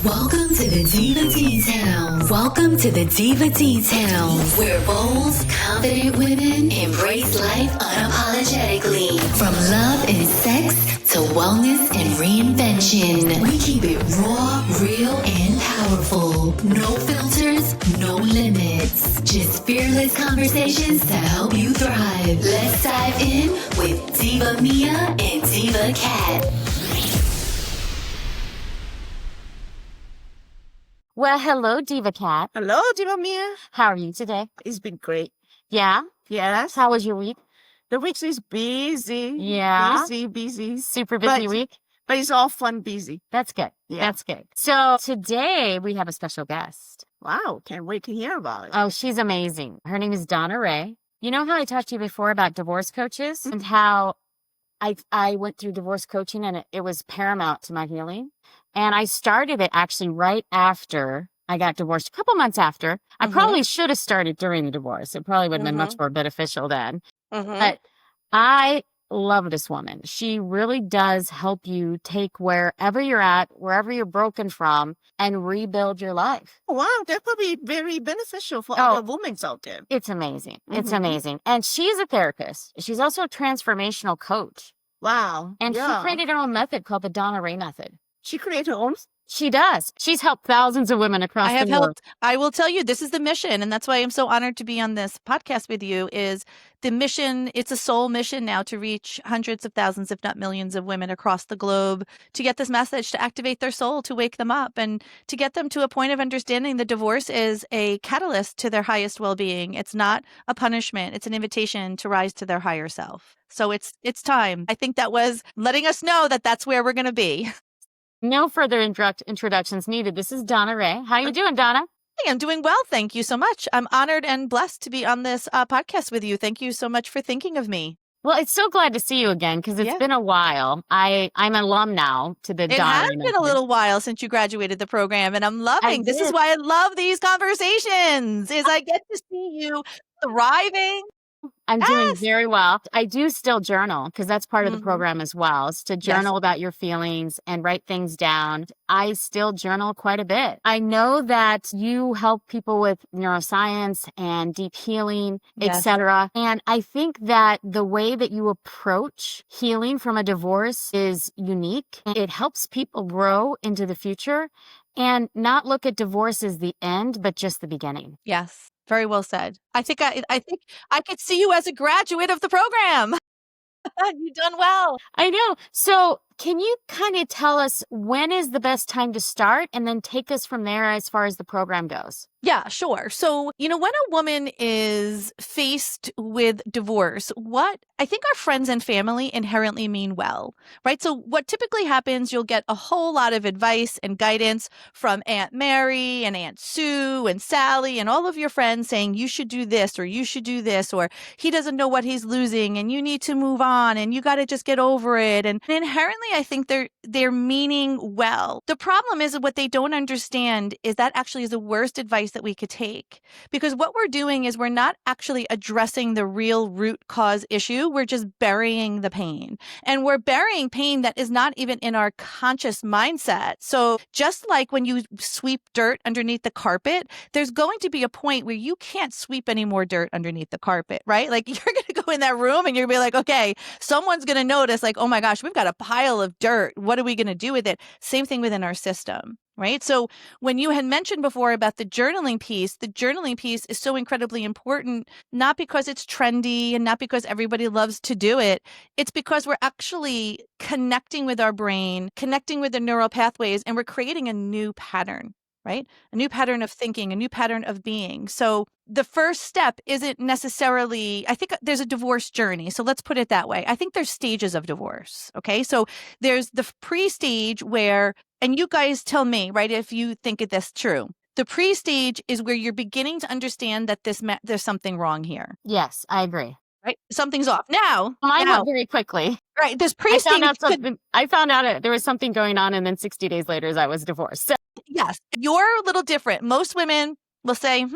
Welcome to the Diva T-Town. Welcome to the Diva T-Town, where bold, confident women embrace life unapologetically. From love and sex to wellness and reinvention, we keep it raw, real, and powerful. No filters, no limits. Just fearless conversations to help you thrive. Let's dive in with Diva Mia and Diva Khat. Well, hello, Diva Khat. Hello, Diva Mia. How are you today? It's been great. Yeah? Yes. How was your week? The week is busy. Yeah? Busy. Super busy week? But it's all fun busy. That's good. Yeah. That's good. So today we have a special guest. Wow. Can't wait to hear about it. Oh, she's amazing. Her name is Donna Rae. You know how I talked to you before about divorce coaches and how I went through divorce coaching and it was paramount to my healing. And I started it actually right after I got divorced, a couple months after. I probably should have started during the divorce. It probably would have been much more beneficial then. But I love this woman. She really does help you take wherever you're at, wherever you're broken from, and rebuild your life. Wow. That could be very beneficial for other women out there. It's amazing. It's amazing. And she's a therapist. She's also a transformational coach. Wow. And she created her own method called the Donna Rae method. She created her own? She does. She's helped thousands of women across the world. I will tell you, this is the mission. And that's why I'm so honored to be on this podcast with you is the mission. It's a soul mission now to reach hundreds of thousands, if not millions of women across the globe, to get this message, to activate their soul, to wake them up and to get them to a point of understanding that divorce is a catalyst to their highest well-being. It's not a punishment. It's an invitation to rise to their higher self. So it's time. I think that was letting us know that that's where we're going to be. No further introductions needed. This is Donna Rae. How you doing, Donna? Hey, I'm doing well. Thank you so much. I'm honored and blessed to be on this podcast with you. Thank you so much for thinking of me. Well, it's so glad to see you again because it's been a while. I'm an alum now to the Donna Rae It has been method. a little while since you graduated the program, and I'm loving. This is why I love these conversations. Is I get to see you thriving. I'm doing very well. I do still journal because that's part of the program as well, is to journal about your feelings and write things down. I still journal quite a bit. I know that you help people with neuroscience and deep healing, etc. And I think that the way that you approach healing from a divorce is unique. It helps people grow into the future and not look at divorce as the end, but just the beginning. Yes. Very well said. I think I could see you as a graduate of the program. You've done well. I know. So can you kind of tell us when is the best time to start and then take us from there as far as the program goes? Yeah, sure. So, when a woman is faced with divorce, what I think our friends and family inherently mean well, right? So what typically happens, you'll get a whole lot of advice and guidance from Aunt Mary and Aunt Sue and Sally and all of your friends saying you should do this or you should do this or he doesn't know what he's losing and you need to move on and you got to just get over it. And inherently, I think they're meaning well. The problem is what they don't understand is that actually is the worst advice that we could take. Because what we're doing is we're not actually addressing the real root cause issue. We're just burying the pain. And we're burying pain that is not even in our conscious mindset. So just like when you sweep dirt underneath the carpet, there's going to be a point where you can't sweep any more dirt underneath the carpet, right? Like you're going to go in that room and you're going to be like, okay, someone's going to notice like, oh my gosh, we've got a pile of dirt. What are we going to do with it? Same thing within our system. Right. So when you had mentioned before about the journaling piece is so incredibly important, not because it's trendy and not because everybody loves to do it. It's because we're actually connecting with our brain, connecting with the neural pathways, and we're creating a new pattern, right? A new pattern of thinking, a new pattern of being. So the first step isn't necessarily, I think there's a divorce journey. So let's put it that way. I think there's stages of divorce. Okay. So there's the pre-stage where, and you guys tell me, right, if you think this true. The pre-stage is where you're beginning to understand that there's something wrong here. Yes, I agree. Right? Something's off. Now. Mine went very quickly. Right. This pre-stage. I found out there was something going on and then 60 days later I was divorced. So. Yes. You're a little different. Most women will say,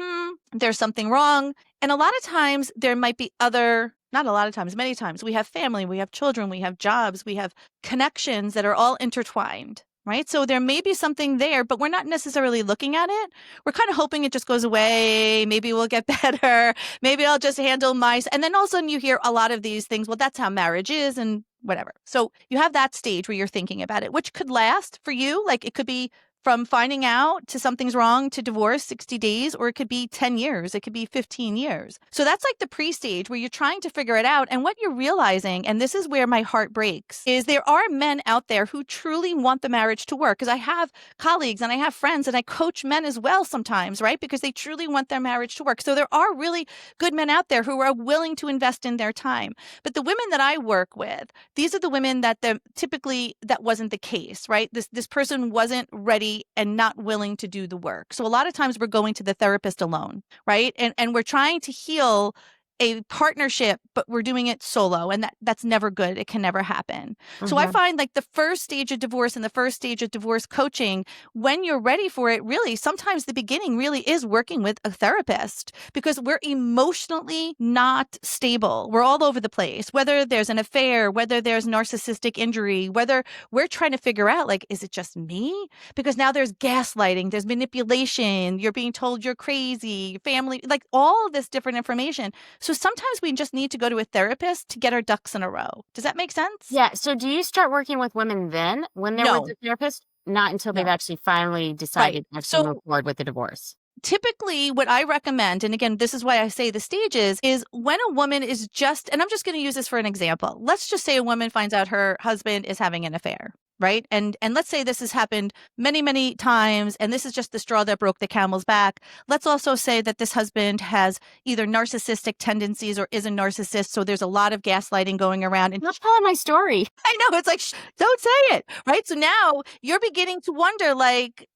there's something wrong. And a lot of times there might be not a lot of times, many times we have family, we have children, we have jobs, we have connections that are all intertwined. right? So there may be something there, but we're not necessarily looking at it. We're kind of hoping it just goes away. Maybe we'll get better. Maybe I'll just handle and then all of a sudden you hear a lot of these things. Well, that's how marriage is and whatever. So you have that stage where you're thinking about it, which could last for you. Like it could be from finding out to something's wrong to divorce 60 days, or it could be 10 years. It could be 15 years. So that's like the pre-stage where you're trying to figure it out. And what you're realizing, and this is where my heart breaks, is there are men out there who truly want the marriage to work. Because I have colleagues and I have friends and I coach men as well sometimes, right? Because they truly want their marriage to work. So there are really good men out there who are willing to invest in their time. But the women that I work with, these are the women that typically that wasn't the case, right? This person wasn't ready and not willing to do the work. So a lot of times we're going to the therapist alone, right? And we're trying to heal a partnership, but we're doing it solo. And that's never good. It can never happen. So I find like the first stage of divorce and the first stage of divorce coaching, when you're ready for it, really, sometimes the beginning really is working with a therapist because we're emotionally not stable. We're all over the place, whether there's an affair, whether there's narcissistic injury, whether we're trying to figure out, like, is it just me? Because now there's gaslighting, there's manipulation, you're being told you're crazy, family, like all of this different information. So sometimes we just need to go to a therapist to get our ducks in a row. Does that make sense? Yeah. So do you start working with women then when they're with the therapist? Not until they've actually finally decided to move forward with the divorce. Typically, what I recommend, and again, this is why I say the stages, is when a woman is just, and I'm just going to use this for an example. Let's just say a woman finds out her husband is having an affair. Right. And let's say this has happened many, many times, and this is just the straw that broke the camel's back. Let's also say that this husband has either narcissistic tendencies or is a narcissist. So there's a lot of gaslighting going around. And not telling my story. I know. It's like, don't say it. Right. So now you're beginning to wonder, like,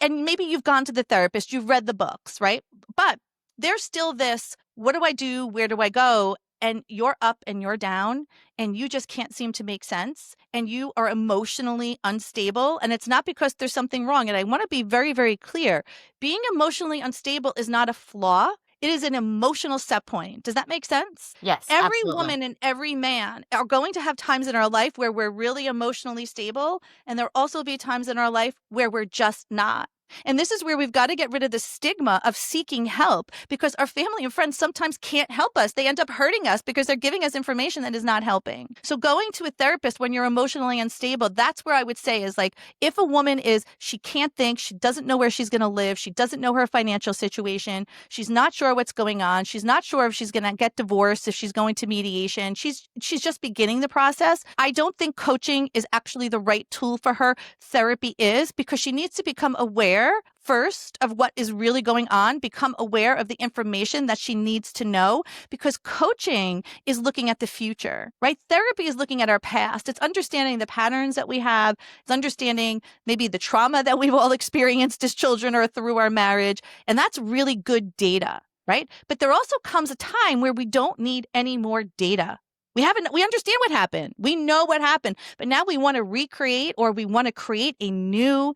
and maybe you've gone to the therapist, you've read the books, right? But there's still this, what do I do? Where do I go? And you're up and you're down and you just can't seem to make sense and you are emotionally unstable. And it's not because there's something wrong. And I want to be very, very clear. Being emotionally unstable is not a flaw. It is an emotional set point. Does that make sense? Yes. Every absolutely. woman and every man are going to have times in our life where we're really emotionally stable. And there'll also be times in our life where we're just not. And this is where we've got to get rid of the stigma of seeking help because our family and friends sometimes can't help us. They end up hurting us because they're giving us information that is not helping. So going to a therapist when you're emotionally unstable, that's where I would say is like, if a woman she can't think, she doesn't know where she's going to live, she doesn't know her financial situation, she's not sure what's going on, she's not sure if she's going to get divorced, if she's going to mediation, she's just beginning the process. I don't think coaching is actually the right tool for her. Therapy is, because she needs to become aware first of what is really going on, become aware of the information that she needs to know, because coaching is looking at the future, right? Therapy is looking at our past. It's understanding the patterns that we have. It's understanding maybe the trauma that we've all experienced as children or through our marriage. And that's really good data, right? But there also comes a time where we don't need any more data. We understand what happened. We know what happened, but now we want to recreate or we want to create a new,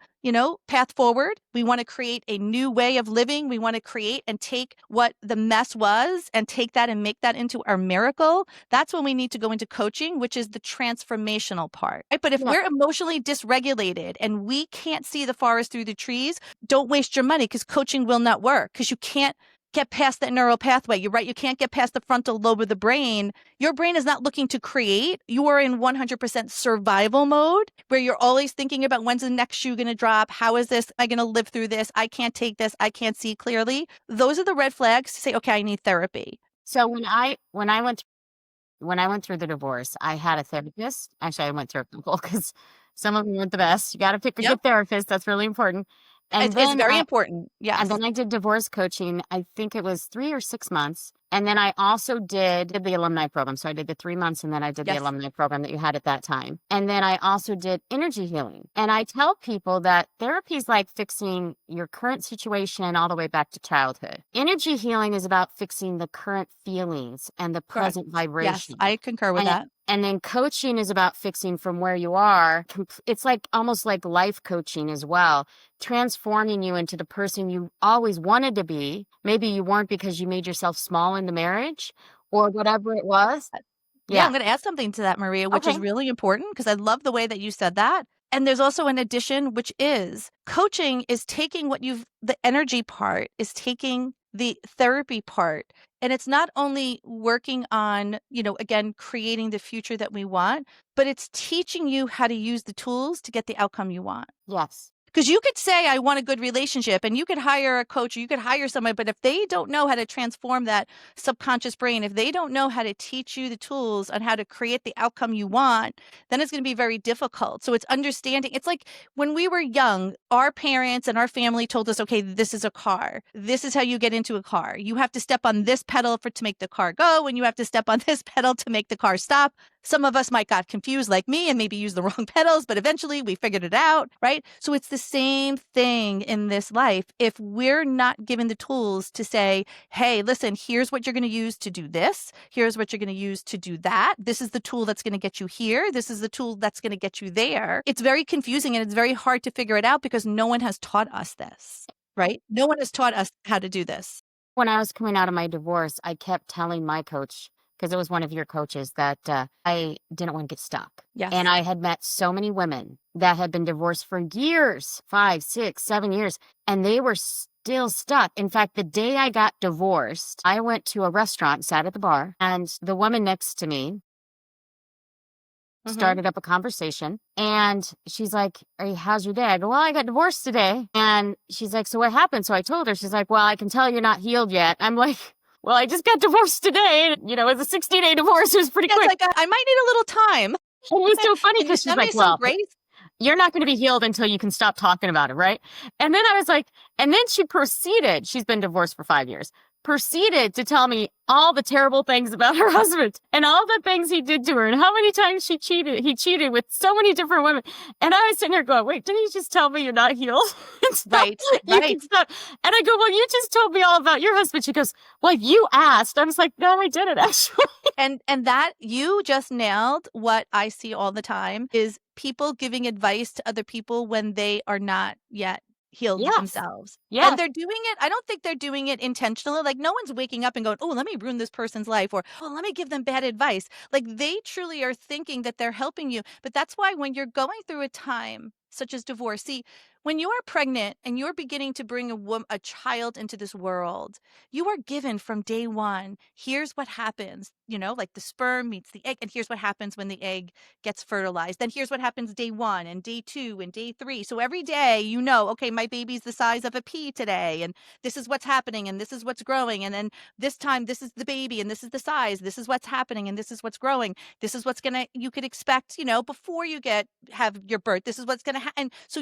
path forward. We want to create a new way of living. We want to create and take what the mess was and take that and make that into our miracle. That's when we need to go into coaching, which is the transformational part. Right? But if we're emotionally dysregulated and we can't see the forest through the trees, don't waste your money because coaching will not work because you can't get past that neural pathway. You're right. You can't get past the frontal lobe of the brain. Your brain is not looking to create. You are in 100% survival mode where you're always thinking about when's the next shoe going to drop? How is this? Am I going to live through this? I can't take this. I can't see clearly. Those are the red flags to say, okay, I need therapy. So when I went through the divorce, I had a therapist. Actually, I went through a couple because some of them weren't the best. You got to pick a good therapist. That's really important. And it's very important. Yeah. And then I did divorce coaching. I think it was 3 or 6 months. And then I also did the alumni program. So I did the 3 months and then I did the alumni program that you had at that time. And then I also did energy healing. And I tell people that therapy is like fixing your current situation all the way back to childhood. Energy healing is about fixing the current feelings and the present vibration. Yes, I concur with that. And then coaching is about fixing from where you are. It's like almost like life coaching as well, transforming you into the person you always wanted to be. Maybe you weren't because you made yourself small in the marriage or whatever it was. Yeah, I'm going to add something to that, Maria, which is really important because I love the way that you said that. And there's also an addition, which is coaching is taking the energy part is taking the therapy part. And it's not only working on, again, creating the future that we want, but it's teaching you how to use the tools to get the outcome you want. Yes. Because you could say, I want a good relationship, and you could hire a coach, or you could hire someone, but if they don't know how to transform that subconscious brain, if they don't know how to teach you the tools on how to create the outcome you want, then it's going to be very difficult. So it's understanding. It's like when we were young, our parents and our family told us, okay, this is a car. This is how you get into a car. You have to step on this pedal to make the car go, and you have to step on this pedal to make the car stop. Some of us might got confused like me and maybe used the wrong pedals, but eventually we figured it out, right? So it's the same thing in this life. If we're not given the tools to say, hey, listen, here's what you're going to use to do this. Here's what you're going to use to do that. This is the tool that's going to get you here. This is the tool that's going to get you there. It's very confusing and it's very hard to figure it out because no one has taught us this, right? No one has taught us how to do this. When I was coming out of my divorce, I kept telling my coach, because it was one of your coaches, that I didn't want to get stuck. Yes. And I had met so many women that had been divorced for years, 5, 6, 7 years, and they were still stuck. In fact, the day I got divorced, I went to a restaurant, sat at the bar, and the woman next to me started up a conversation, and she's like, "Hey, how's your day?" I go, "Well, I got divorced today." And she's like, "So what happened?" So I told her. She's like, "Well, I can tell you're not healed yet." I'm like, well, I just got divorced today. And, it was a 60-day divorce. It was pretty quick. It's like, I might need a little time. It was so funny because she's like, well, grace. You're not going to be healed until you can stop talking about it, right? And then I was like, and then she proceeded, she's been divorced for 5 years, proceeded to tell me all the terrible things about her husband and all the things he did to her and how many times he cheated with so many different women. And I was sitting there going, wait, didn't you just tell me you're not healed? Right. And I go, well, you just told me all about your husband. She goes, well, you asked. I was like, no, I didn't actually. And that you just nailed what I see all the time is people giving advice to other people when they are not yet healed themselves. Yeah. And they're doing it. I don't think they're doing it intentionally. Like no one's waking up and going, oh, let me ruin this person's life, or, oh, let me give them bad advice. Like they truly are thinking that they're helping you. But that's why when you're going through a time such as divorce, see, when you are pregnant and you're beginning to bring a child into this world, you are given from day one, here's what happens, like the sperm meets the egg, and here's what happens when the egg gets fertilized. Then here's what happens day 1 and day 2 and day 3. So every day, okay, my baby's the size of a pea today, and this is what's happening, and this is what's growing. And then this time, this is the baby, and this is the size. This is what's happening, and this is what's growing. This is what's you could expect, before you have your birth. This is what's going to happen. So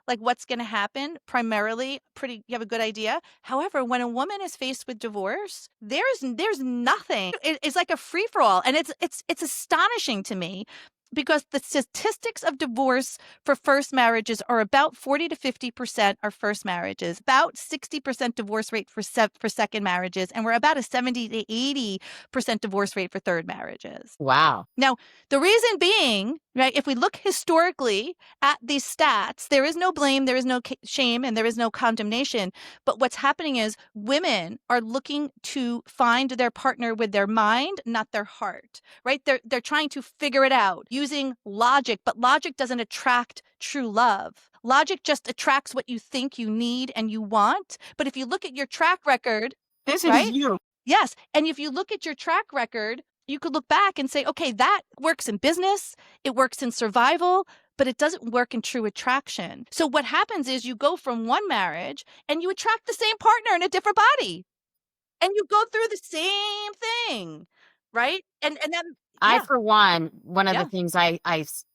like what's going to happen primarily, you have a good idea. However, when a woman is faced with divorce, there's nothing. It's like a free for all, and it's astonishing to me because the statistics of divorce for first marriages are about 40 to 50% are first marriages, about 60% divorce rate for second marriages, and we're about a 70 to 80% divorce rate for third marriages. Wow. Now, the reason being, right, if we look historically at these stats, there is no blame, there is no shame, and there is no condemnation. But what's happening is women are looking to find their partner with their mind, not their heart, right? They're trying to figure it out using logic, but logic doesn't attract true love. Logic just attracts what you think you need and you want. But if you look at your track record, This right? is you. Yes. And if you look at your track record, you could look back and say, okay, that works in business, it works in survival, but it doesn't work in true attraction. So what happens is you go from one marriage and you attract the same partner in a different body. And you go through the same thing, right? And then I, for one of Yeah. the things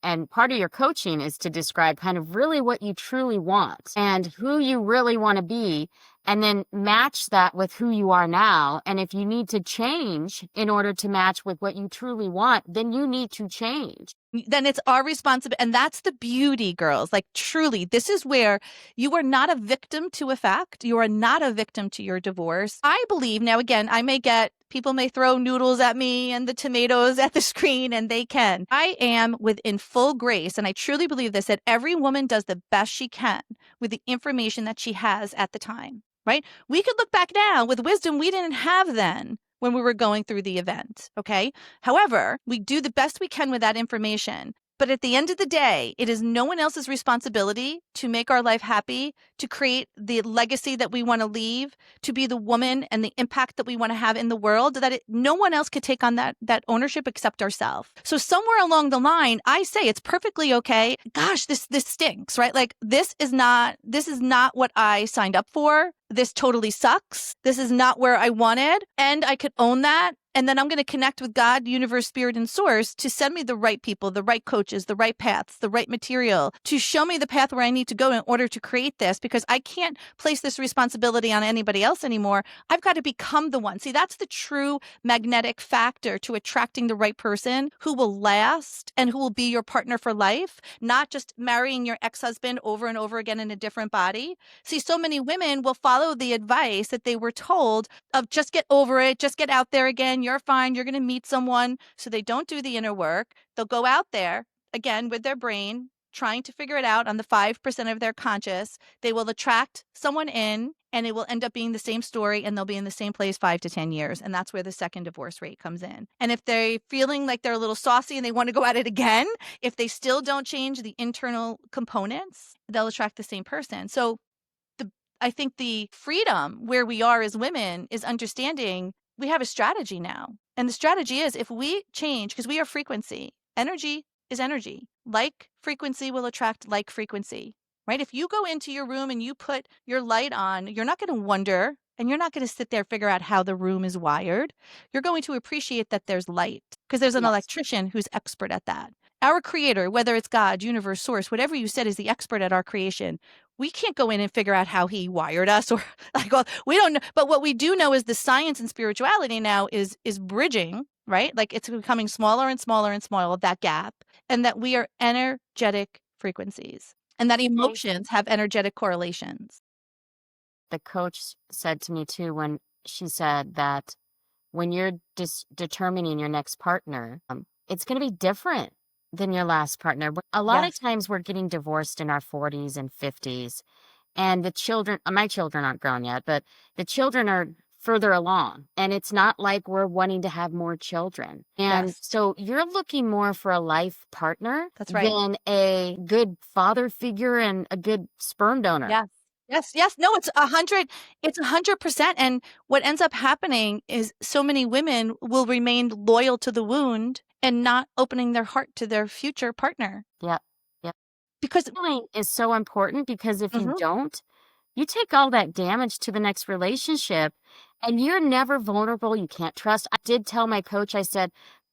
and part of your coaching is to describe kind of really what you truly want and who you really want to be, and then match that with who you are now. And if you need to change in order to match with what you truly want, then you need to change. Then it's our responsibility. And that's the beauty, girls. Like truly, this is where you are not a victim to a fact. You are not a victim to your divorce. I believe now, again, people may throw noodles at me and the tomatoes at the screen, and they can. I am within full grace. And I truly believe this, that every woman does the best she can with the information that she has at the time, right? We could look back now with wisdom we didn't have then when we were going through the event. Okay. However, we do the best we can with that information. But at the end of the day, it is no one else's responsibility to make our life happy, to create the legacy that we want to leave, to be the woman and the impact that we want to have in the world, that no one else could take on that ownership except ourselves. So somewhere along the line, I say it's perfectly okay. Gosh, this stinks, right? Like this is not what I signed up for. This totally sucks. This is not where I wanted. And I could own that. And then I'm going to connect with God, universe, spirit, and source to send me the right people, the right coaches, the right paths, the right material to show me the path where I need to go in order to create this, because I can't place this responsibility on anybody else anymore. I've got to become the one. See, that's the true magnetic factor to attracting the right person who will last and who will be your partner for life, not just marrying your ex-husband over and over again in a different body. See, so many women will follow the advice that they were told of just get over it, just get out there again. You're fine. You're going to meet someone. So they don't do the inner work. They'll go out there again with their brain, trying to figure it out on the 5% of their conscious. They will attract someone in, and it will end up being the same story, and they'll be in the same place 5 to 10 years. And that's where the second divorce rate comes in. And if they're feeling like they're a little saucy and they want to go at it again, if they still don't change the internal components, they'll attract the same person. So I think the freedom where we are as women is understanding we have a strategy now. And the strategy is if we change, because we are frequency, energy is energy. Like frequency will attract like frequency, right? If you go into your room and you put your light on, you're not going to wonder, and you're not going to sit there and figure out how the room is wired. You're going to appreciate that there's light, because there's an electrician who's expert at that. Our creator, whether it's God, universe, source, whatever you said, is the expert at our creation. We can't go in and figure out how he wired us, or like, well, we don't know. But what we do know is the science and spirituality now is bridging, right? Like it's becoming smaller and smaller and smaller, that gap, and that we are energetic frequencies, and that emotions have energetic correlations. The coach said to me too, when she said that when you're determining your next partner, it's going to be different than your last partner. A lot of times we're getting divorced in our 40s and 50s, and the children, my children aren't grown yet, but the children are further along, and it's not like we're wanting to have more children. And so you're looking more for a life partner than a good father figure and a good sperm donor. Yes. No, it's 100%. And what ends up happening is so many women will remain loyal to the wound and not opening their heart to their future partner. Yep. Because healing is so important, because if you don't, you take all that damage to the next relationship and you're never vulnerable. You can't trust. I did tell my coach, I said,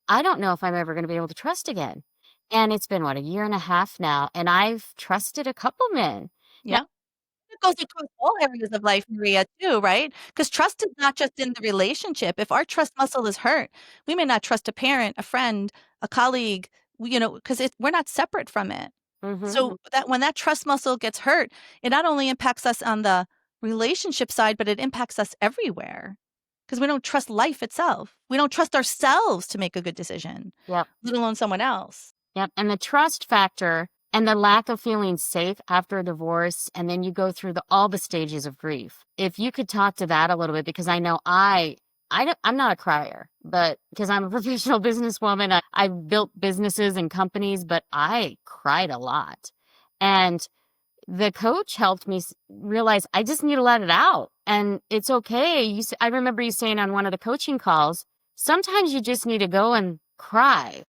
I don't know if I'm ever going to be able to trust again. And it's been, a year and a half now, and I've trusted a couple men. Yeah. It goes across all areas of life, Maria, too, right? Because trust is not just in the relationship. If our trust muscle is hurt, we may not trust a parent, a friend, a colleague, because we're not separate from it. So that when that trust muscle gets hurt, it not only impacts us on the relationship side, but it impacts us everywhere, because we don't trust life itself. We don't trust ourselves to make a good decision, let alone someone else. Yep. And the trust factor and the lack of feeling safe after a divorce, and then you go through all the stages of grief. If you could talk to that a little bit, because I know I'm not a crier, but because I'm a professional businesswoman, I've built businesses and companies, but I cried a lot. And the coach helped me realize I just need to let it out. And it's okay. I remember you saying on one of the coaching calls, sometimes you just need to go and cry.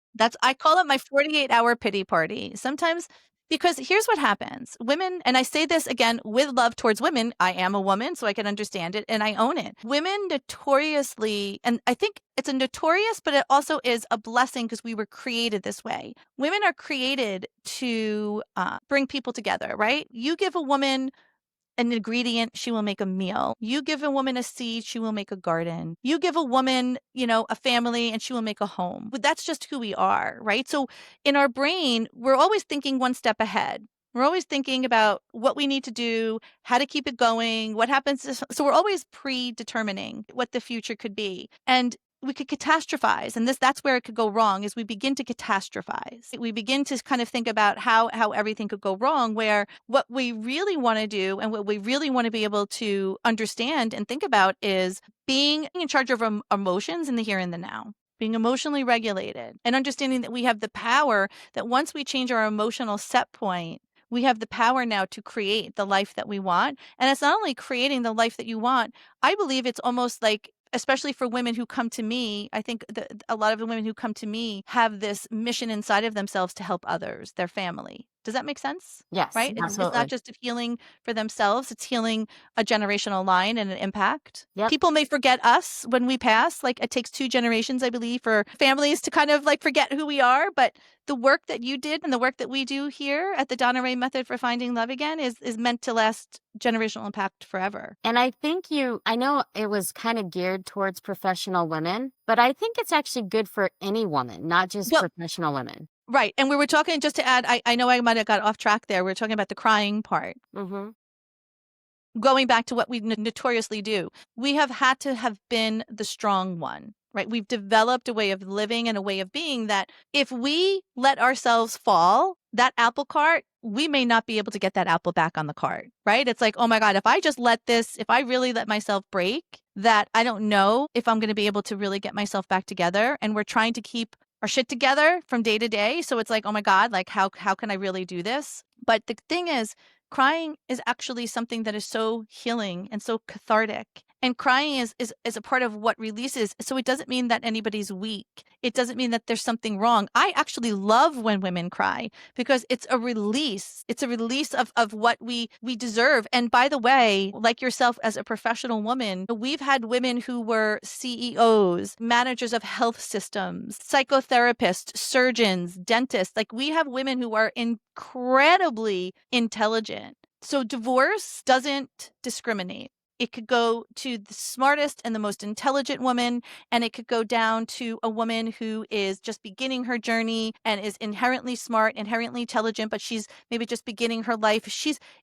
I call it my 48-hour pity party. Sometimes, because here's what happens. Women, and I say this again with love towards women, I am a woman, so I can understand it, and I own it. Women notoriously, and I think it's a notorious, but it also is a blessing because we were created this way. Women are created to bring people together, right? You give a woman an ingredient, she will make a meal. You give a woman a seed, she will make a garden. You give a woman, a family, and she will make a home. But that's just who we are, right? So in our brain, we're always thinking one step ahead. We're always thinking about what we need to do, how to keep it going, what happens. So we're always predetermining what the future could be. And we could catastrophize. And that's where it could go wrong, is we begin to catastrophize. We begin to kind of think about how everything could go wrong, where what we really want to do and what we really want to be able to understand and think about is being in charge of our emotions in the here and the now. being emotionally regulated, and understanding that we have the power, that once we change our emotional set point, we have the power now to create the life that we want. And it's not only creating the life that you want, I believe it's almost like, especially for women who come to me, I think a lot of the women who come to me have this mission inside of themselves to help others, their family. Does that make sense? Yes, Right? It's not absolutely. just a healing for themselves, it's healing a generational line and an impact. Yep. People may forget us when we pass. Like, it takes 2 generations, I believe, for families to kind of like forget who we are. But the work that you did and the work that we do here at the Donna Rae Method for Finding Love Again is meant to last generational impact forever. And I think I know it was kind of geared towards professional women, but I think it's actually good for any woman, not just professional women. Right. And we were talking, just to add, I know I might have got off track there. We were talking about the crying part. Mm-hmm. Going back to what we notoriously do, we have had to have been the strong one, right? We've developed a way of living and a way of being that if we let ourselves fall, that apple cart, we may not be able to get that apple back on the cart, right? It's like, oh my God, if I really let myself break, that I don't know if I'm going to be able to really get myself back together. And we're trying to keep our shit together from day to day. So it's like, oh my God, like how can I really do this? But the thing is, crying is actually something that is so healing and so cathartic. And crying is a part of what releases. So it doesn't mean that anybody's weak. It doesn't mean that there's something wrong. I actually love when women cry because it's a release. It's a release of what we deserve. And by the way, like yourself as a professional woman, we've had women who were CEOs, managers of health systems, psychotherapists, surgeons, dentists. Like, we have women who are incredibly intelligent. So divorce doesn't discriminate. It could go to the smartest and the most intelligent woman, and it could go down to a woman who is just beginning her journey and is inherently smart, inherently intelligent, but she's maybe just beginning her life.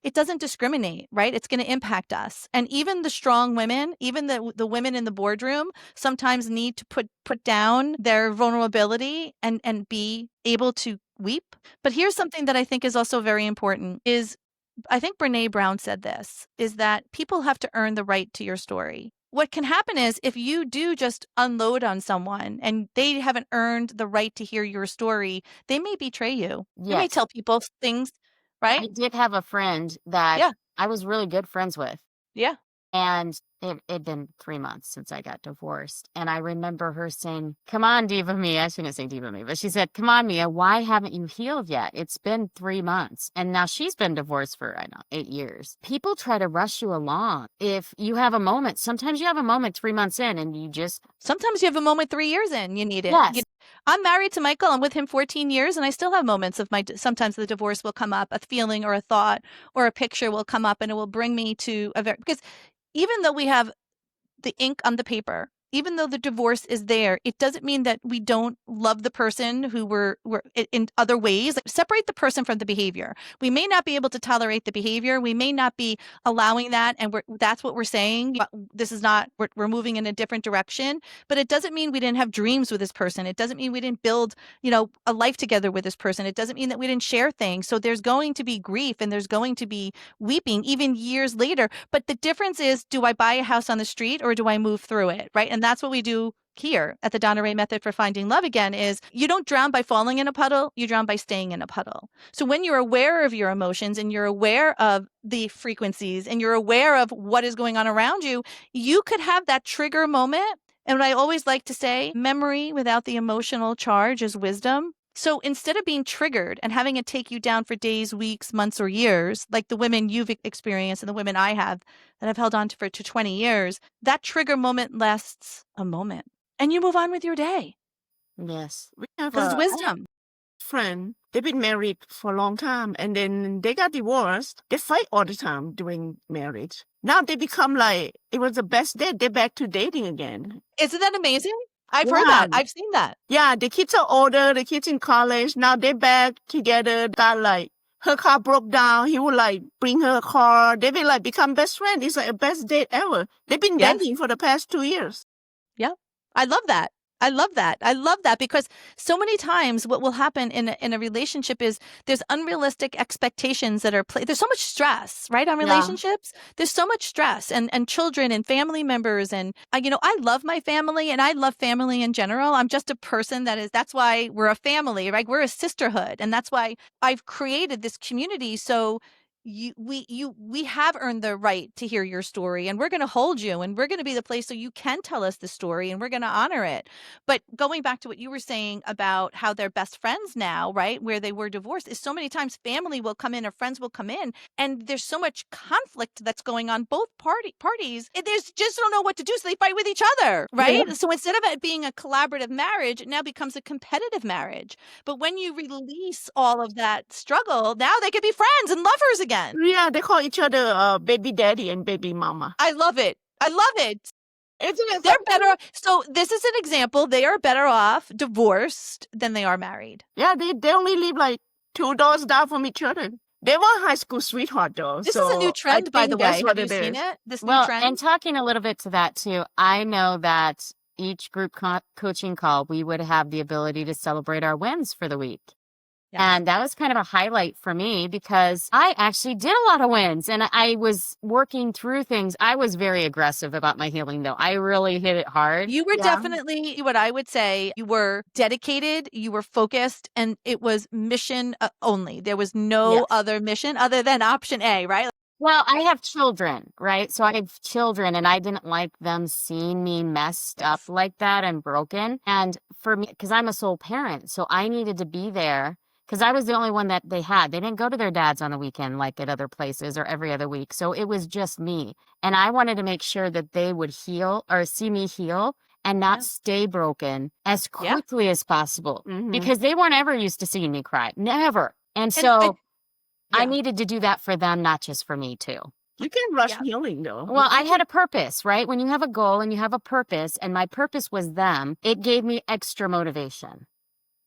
It doesn't discriminate, right? It's going to impact us. And even the strong women, even the women in the boardroom, sometimes need to put down their vulnerability and be able to weep. But here's something that I think is also very important is, I think Brene Brown said this, is that people have to earn the right to your story. What can happen is if you do just unload on someone and they haven't earned the right to hear your story, they may betray you. Yes. You may tell people things, right? I did have a friend that I was really good friends with. Yeah. And it'd been 3 months since I got divorced. And I remember her saying, come on, Diva me. I shouldn't say Diva me, but she said, come on, Mia, why haven't you healed yet? It's been 3 months. And now she's been divorced for, 8 years. People try to rush you along. If you have a moment, sometimes you have a moment 3 months in and you just. Sometimes you have a moment 3 years in, you need it. Yes. I'm married to Michael. I'm with him 14 years, and I still have moments of sometimes the divorce will come up, a feeling or a thought or a picture will come up, and it will bring me to because even though we have the ink on the paper, even though the divorce is there, it doesn't mean that we don't love the person who we're in other ways. Like, separate the person from the behavior. We may not be able to tolerate the behavior. We may not be allowing that. And that's what we're saying. This is not, we're moving in a different direction, but it doesn't mean we didn't have dreams with this person. It doesn't mean we didn't build, a life together with this person. It doesn't mean that we didn't share things. So there's going to be grief and there's going to be weeping even years later. But the difference is, do I buy a house on the street or do I move through it? Right. And that's what we do here at the Donna Rae Method for Finding Love Again is you don't drown by falling in a puddle, you drown by staying in a puddle. So when you're aware of your emotions and you're aware of the frequencies and you're aware of what is going on around you, you could have that trigger moment. And what I always like to say, memory without the emotional charge is wisdom. So instead of being triggered and having it take you down for days, weeks, months, or years, like the women you've experienced and the women I have that I've held on to for 20 years, that trigger moment lasts a moment and you move on with your day. Yes. We have Because a it's wisdom. friend. They've been married for a long time, and then they got divorced. They fight all the time during marriage. Now they become like, it was the best date. They're back to dating again. Isn't that amazing? I've heard that. I've seen that. Yeah, the kids are older. The kids in college. Now they're back together. Got like, her car broke down. He would like bring her a car. They will like become best friends. It's like a best date ever. They've been dating for the past 2 years. Yeah. I love that. I love that. I love that because so many times what will happen in a relationship is there's unrealistic expectations that are there's so much stress, right? On Yeah. relationships, there's so much stress and children and family members. And I love my family and I love family in general. I'm just a person that's why we're a family, right? We're a sisterhood. And that's why I've created this community. So we have earned the right to hear your story, and we're going to hold you, and we're going to be the place so you can tell us the story, and we're going to honor it. But going back to what you were saying about how they're best friends now, right, where they were divorced, is so many times family will come in or friends will come in, and there's so much conflict that's going on both parties. And there's just don't know what to do, so they fight with each other, right? Yeah. So instead of it being a collaborative marriage, it now becomes a competitive marriage. But when you release all of that struggle, now they can be friends and lovers again. Yeah, they call each other baby daddy and baby mama. I love it. I love it. Isn't it? They're better. So this is an example. They are better off divorced than they are married. Yeah, they only live like 2 doors down from each other. They were high school sweetheart though. This so is a new trend, I by think the way. that's Have what you it seen is. it? This new Well, trend? and talking a little bit to that too, I know that each group coaching call, we would have the ability to celebrate our wins for the week. Yes. And that was kind of a highlight for me because I actually did a lot of wins and I was working through things. I was very aggressive about my healing though. I really hit it hard. You were Yeah. definitely what I would say. You were dedicated, you were focused, and it was mission only. There was no Yes. other mission other than option A, right? Well, I have children, right? So I have children and I didn't like them seeing me messed up like that and broken. And for me, because I'm a sole parent, so I needed to be there because I was the only one that they had. They didn't go to their dads on the weekend like at other places or every other week. So it was just me. And I wanted to make sure that they would heal or see me heal and not stay broken as quickly as possible Mhm. because they weren't ever used to seeing me cry. Never. And so I yeah. needed to do that for them, not just for me too. You can rush Yeah. healing though. Well, I had a purpose, right? When you have a goal and you have a purpose, and my purpose was them, it gave me extra motivation.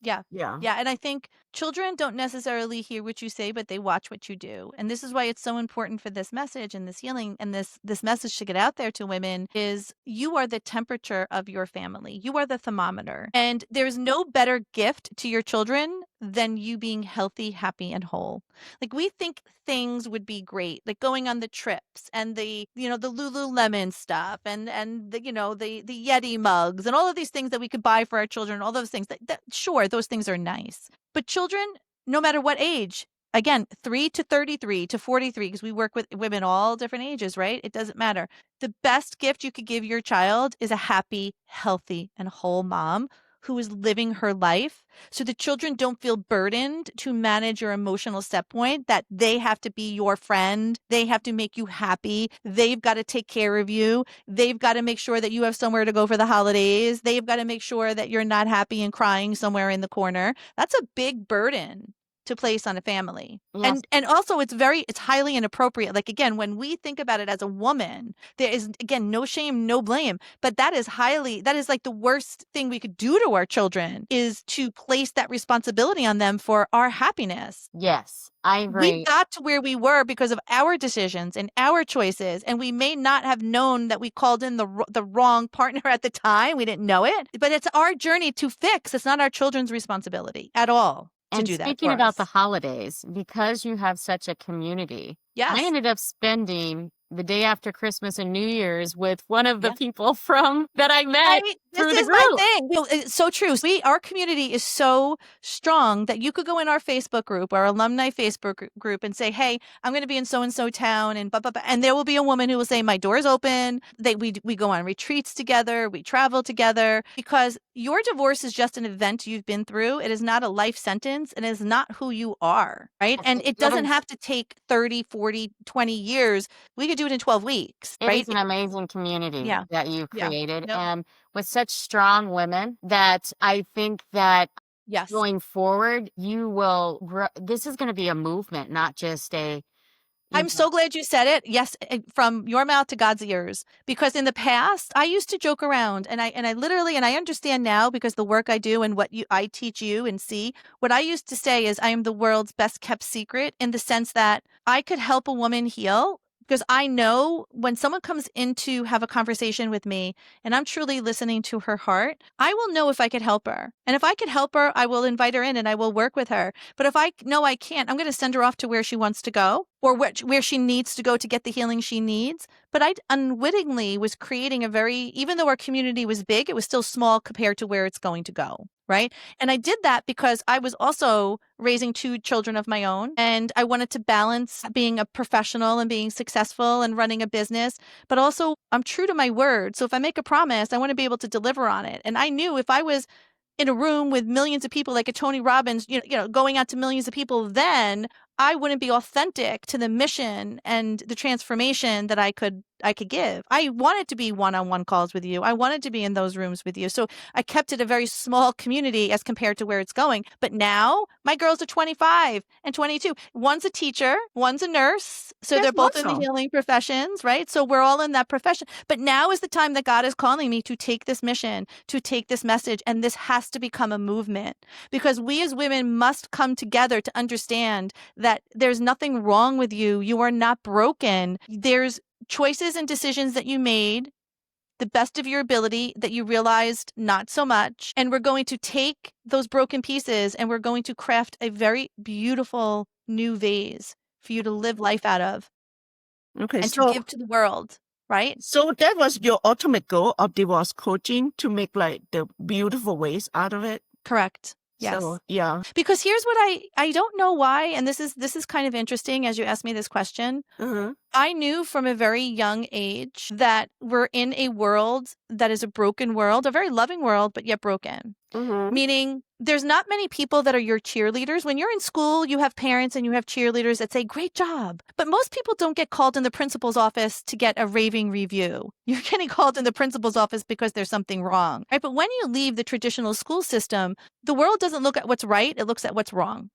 Yeah. Yeah. Yeah. And I think children don't necessarily hear what you say, but they watch what you do. And this is why it's so important for this message and this healing and this message to get out there to women is you are the temperature of your family. You are the thermometer. And there's no better gift to your children than you being healthy, happy, and whole. Like we think things would be great, like going on the trips and the Lululemon stuff and the the Yeti mugs and all of these things that we could buy for our children, all those things that sure, those things are nice. But children, no matter what age, again, 3 to 33 to 43, because we work with women all different ages, right? It doesn't matter. The best gift you could give your child is a happy, healthy, and whole mom who is living her life so the children don't feel burdened to manage your emotional set point, that they have to be your friend. They have to make you happy. They've got to take care of you. They've got to make sure that you have somewhere to go for the holidays. They've got to make sure that you're not happy and crying somewhere in the corner. That's a big burden to place on a family. Yes. And also it's highly inappropriate. Like again, when we think about it as a woman, there is again no shame, no blame, but that is like the worst thing we could do to our children is to place that responsibility on them for our happiness. Yes, I agree. We got to where we were because of our decisions and our choices, and we may not have known that we called in the wrong partner at the time. We didn't know it, but it's our journey to fix. It's not our children's responsibility at all. And do that speaking for about us. the holidays, because you have such a community, Yes. I ended up spending the day after Christmas and New Year's with one of the Yeah. people that I met Right? through This the is my group. thing. Well, it's so true. Our community is so strong that you could go in our Facebook group, our alumni Facebook group, and say, "Hey, I'm going to be in so and so town," and blah, blah, blah. And there will be a woman who will say, "My door's open." We go on retreats together, we travel together, because your divorce is just an event you've been through. It is not a life sentence, and it is not who you are, right? And it doesn't have to take 30, 40, 20 years. We could do it in 12 weeks, It right? is an amazing community Yeah. that you've Yeah. created, Yep. and with such strong women that I think that Yes. going forward, you will this is going to be a movement, not just a I'm so glad you said it. Yes, from your mouth to God's ears. Because in the past, I used to joke around, and I literally, and I understand now because the work I do and what I teach you and see. What I used to say is I am the world's best kept secret, in the sense that I could help a woman heal, Because I know when someone comes in to have a conversation with me and I'm truly listening to her heart, I will know if I could help her. And if I could help her, I will invite her in and I will work with her. But if I know I can't, I'm going to send her off to where she wants to go or where she needs to go to get the healing she needs. But I unwittingly was creating even though our community was big, it was still small compared to where it's going to go. Right. And I did that because I was also raising 2 children of my own. And I wanted to balance being a professional and being successful and running a business. But also, I'm true to my word. So if I make a promise, I want to be able to deliver on it. And I knew if I was in a room with millions of people like a Tony Robbins, going out to millions of people, then I wouldn't be authentic to the mission and the transformation that I could give. I wanted to be one-on-one calls with you. I wanted to be in those rooms with you. So I kept it a very small community as compared to where it's going. But now my girls are 25 and 22. One's a teacher, one's a nurse. So they're both in the healing professions, right? So we're all in that profession. But now is the time that God is calling me to take this mission, to take this message. And this has to become a movement because we as women must come together to understand that there's nothing wrong with you. You are not broken. There's choices and decisions that you made, the best of your ability that you realized not so much. And we're going to take those broken pieces and we're going to craft a very beautiful new vase for you to live life out of. Okay. And to give to the world. Right? So that was your ultimate goal of divorce coaching, to make like the beautiful ways out of it. Correct. Yes. So, yeah. Because here's what I don't know why, and this is kind of interesting as you asked me this question. I knew from a very young age that we're in a world that is a broken world, a very loving world, but yet broken. Meaning there's not many people that are your cheerleaders. When you're in school, you have parents and you have cheerleaders that say, great job. But most people don't get called in the principal's office to get a raving review. You're getting called in the principal's office because there's something wrong. Right? But when you leave the traditional school system, the world doesn't look at what's right. It looks at what's wrong.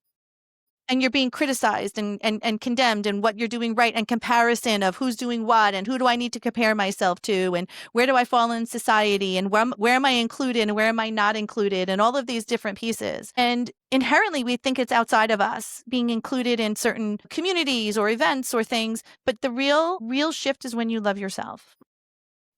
And you're being criticized and condemned and what you're doing right and comparison of who's doing what and who do I need to compare myself to and where do I fall in society and where am I included and where am I not included and all of these different pieces. And inherently, we think it's outside of us being included in certain communities or events or things. But the real shift is when you love yourself.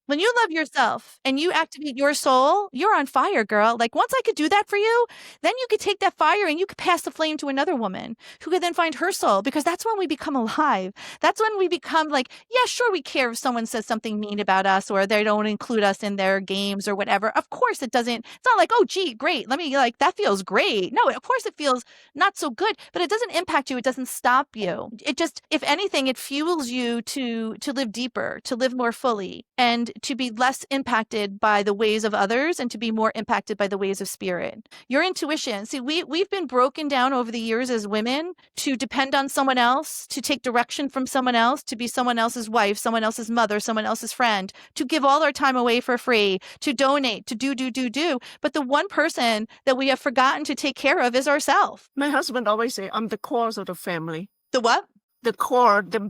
When you love yourself and you activate your soul, you're on fire, girl. Like once I could do that for you, then you could take that fire and you could pass the flame to another woman who could then find her soul, because that's when we become alive. That's when we become like, yeah, sure, we care if someone says something mean about us or they don't include us in their games or whatever. Of course it doesn't. It's not like, oh, gee, great. Let me that feels great. No, of course it feels not so good, but it doesn't impact you. It doesn't stop you. It just, if anything, it fuels you to live deeper, to live more fully, and to be less impacted by the ways of others and to be more impacted by the ways of spirit. Your intuition. See, we've been broken down over the years as women to depend on someone else, to take direction from someone else, to be someone else's wife, someone else's mother, someone else's friend, to give all our time away for free, to donate, to do. But the one person that we have forgotten to take care of is ourselves. My husband always say, I'm the cause of the family. The what? The core, the main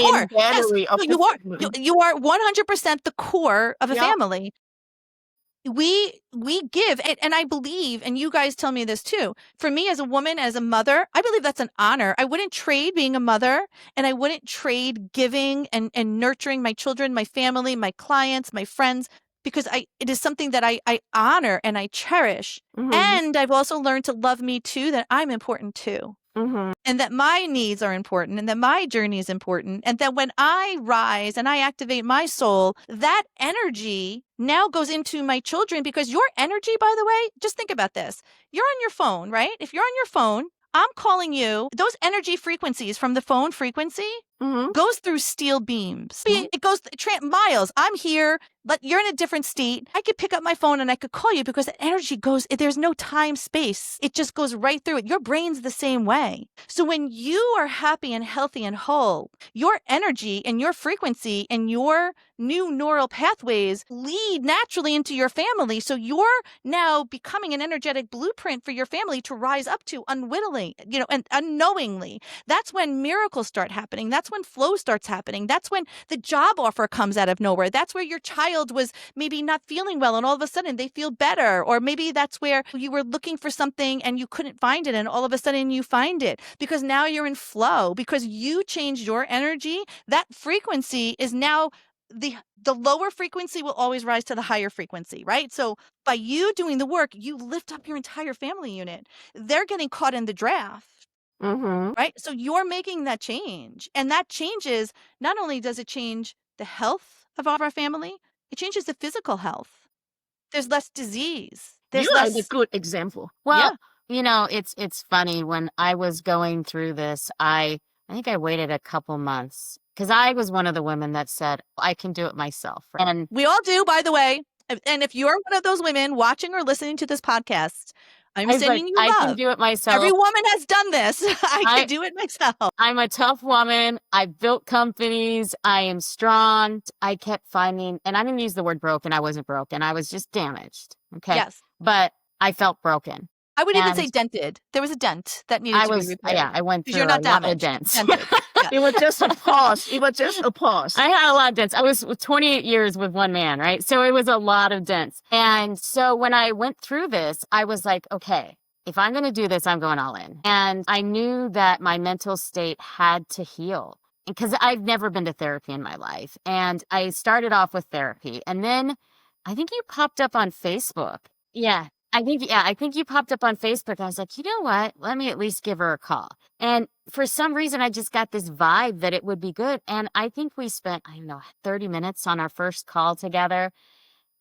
core. battery of the family. You are 100% the core of a family. We give, and I believe, and you guys tell me this too, for me as a woman, as a mother, I believe that's an honor. I wouldn't trade being a mother, and I wouldn't trade giving and nurturing my children, my family, my clients, my friends, because it is something that I honor and I cherish. And I've also learned to love me too, that I'm important too. And that my needs are important and that my journey is important. And that when I rise and I activate my soul, that energy now goes into my children, because your energy, by the way, just think about this. You're on your phone, right? If you're on your phone, I'm calling you. Those energy frequencies from the phone frequency goes through steel beams. It goes miles. I'm here, but you're in a different state. I could pick up my phone and I could call you because the energy goes, there's no time, space. It just goes right through it. Your brain's the same way. So when you are happy and healthy and whole, your energy and your frequency and your new neural pathways lead naturally into your family. So you're now becoming an energetic blueprint for your family to rise up to unwittingly, and unknowingly. That's when miracles start happening. That's That's when flow starts happening. That's when the job offer comes out of nowhere. That's where your child was maybe not feeling well and all of a sudden they feel better. Or maybe that's where you were looking for something and you couldn't find it and all of a sudden you find it because now you're in flow because you changed your energy. That frequency is now the lower frequency will always rise to the higher frequency, right? So by you doing the work, you lift up your entire family unit. They're getting caught in the draft. Mm-hmm. Right? So you're making that change. And that changes, not only does it change the health of our family, it changes the physical health. There's less disease. There's You are less. the good example. Well, it's funny when I was going through this, I think I waited a couple months because I was one of the women that said, I can do it myself. And We all do, by the way. And if you're one of those women watching or listening to this podcast, I'm I was sending like, you I love. can do it myself. Every woman has done this. I can do it myself. I'm a tough woman. I've built companies. I am strong. I kept finding, and I'm going to use the word broken. I wasn't broken. I was just damaged. Okay. Yes. But I felt broken. I would even say dented. There was a dent that needed to be repaired. Yeah, I went through you're not a lot of damaged. dents. Dented. Yes. It was just a pause. It was just a pause. I had a lot of dents. I was 28 years with one man, right? So it was a lot of dents. And so when I went through this, I was like, okay, if I'm going to do this, I'm going all in. And I knew that my mental state had to heal because I've never been to therapy in my life. And I started off with therapy. And then I think you popped up on Facebook. Yeah. I think you popped up on Facebook. I was like, you know what? Let me at least give her a call. And for some reason, I just got this vibe that it would be good. And I think we spent, 30 minutes on our first call together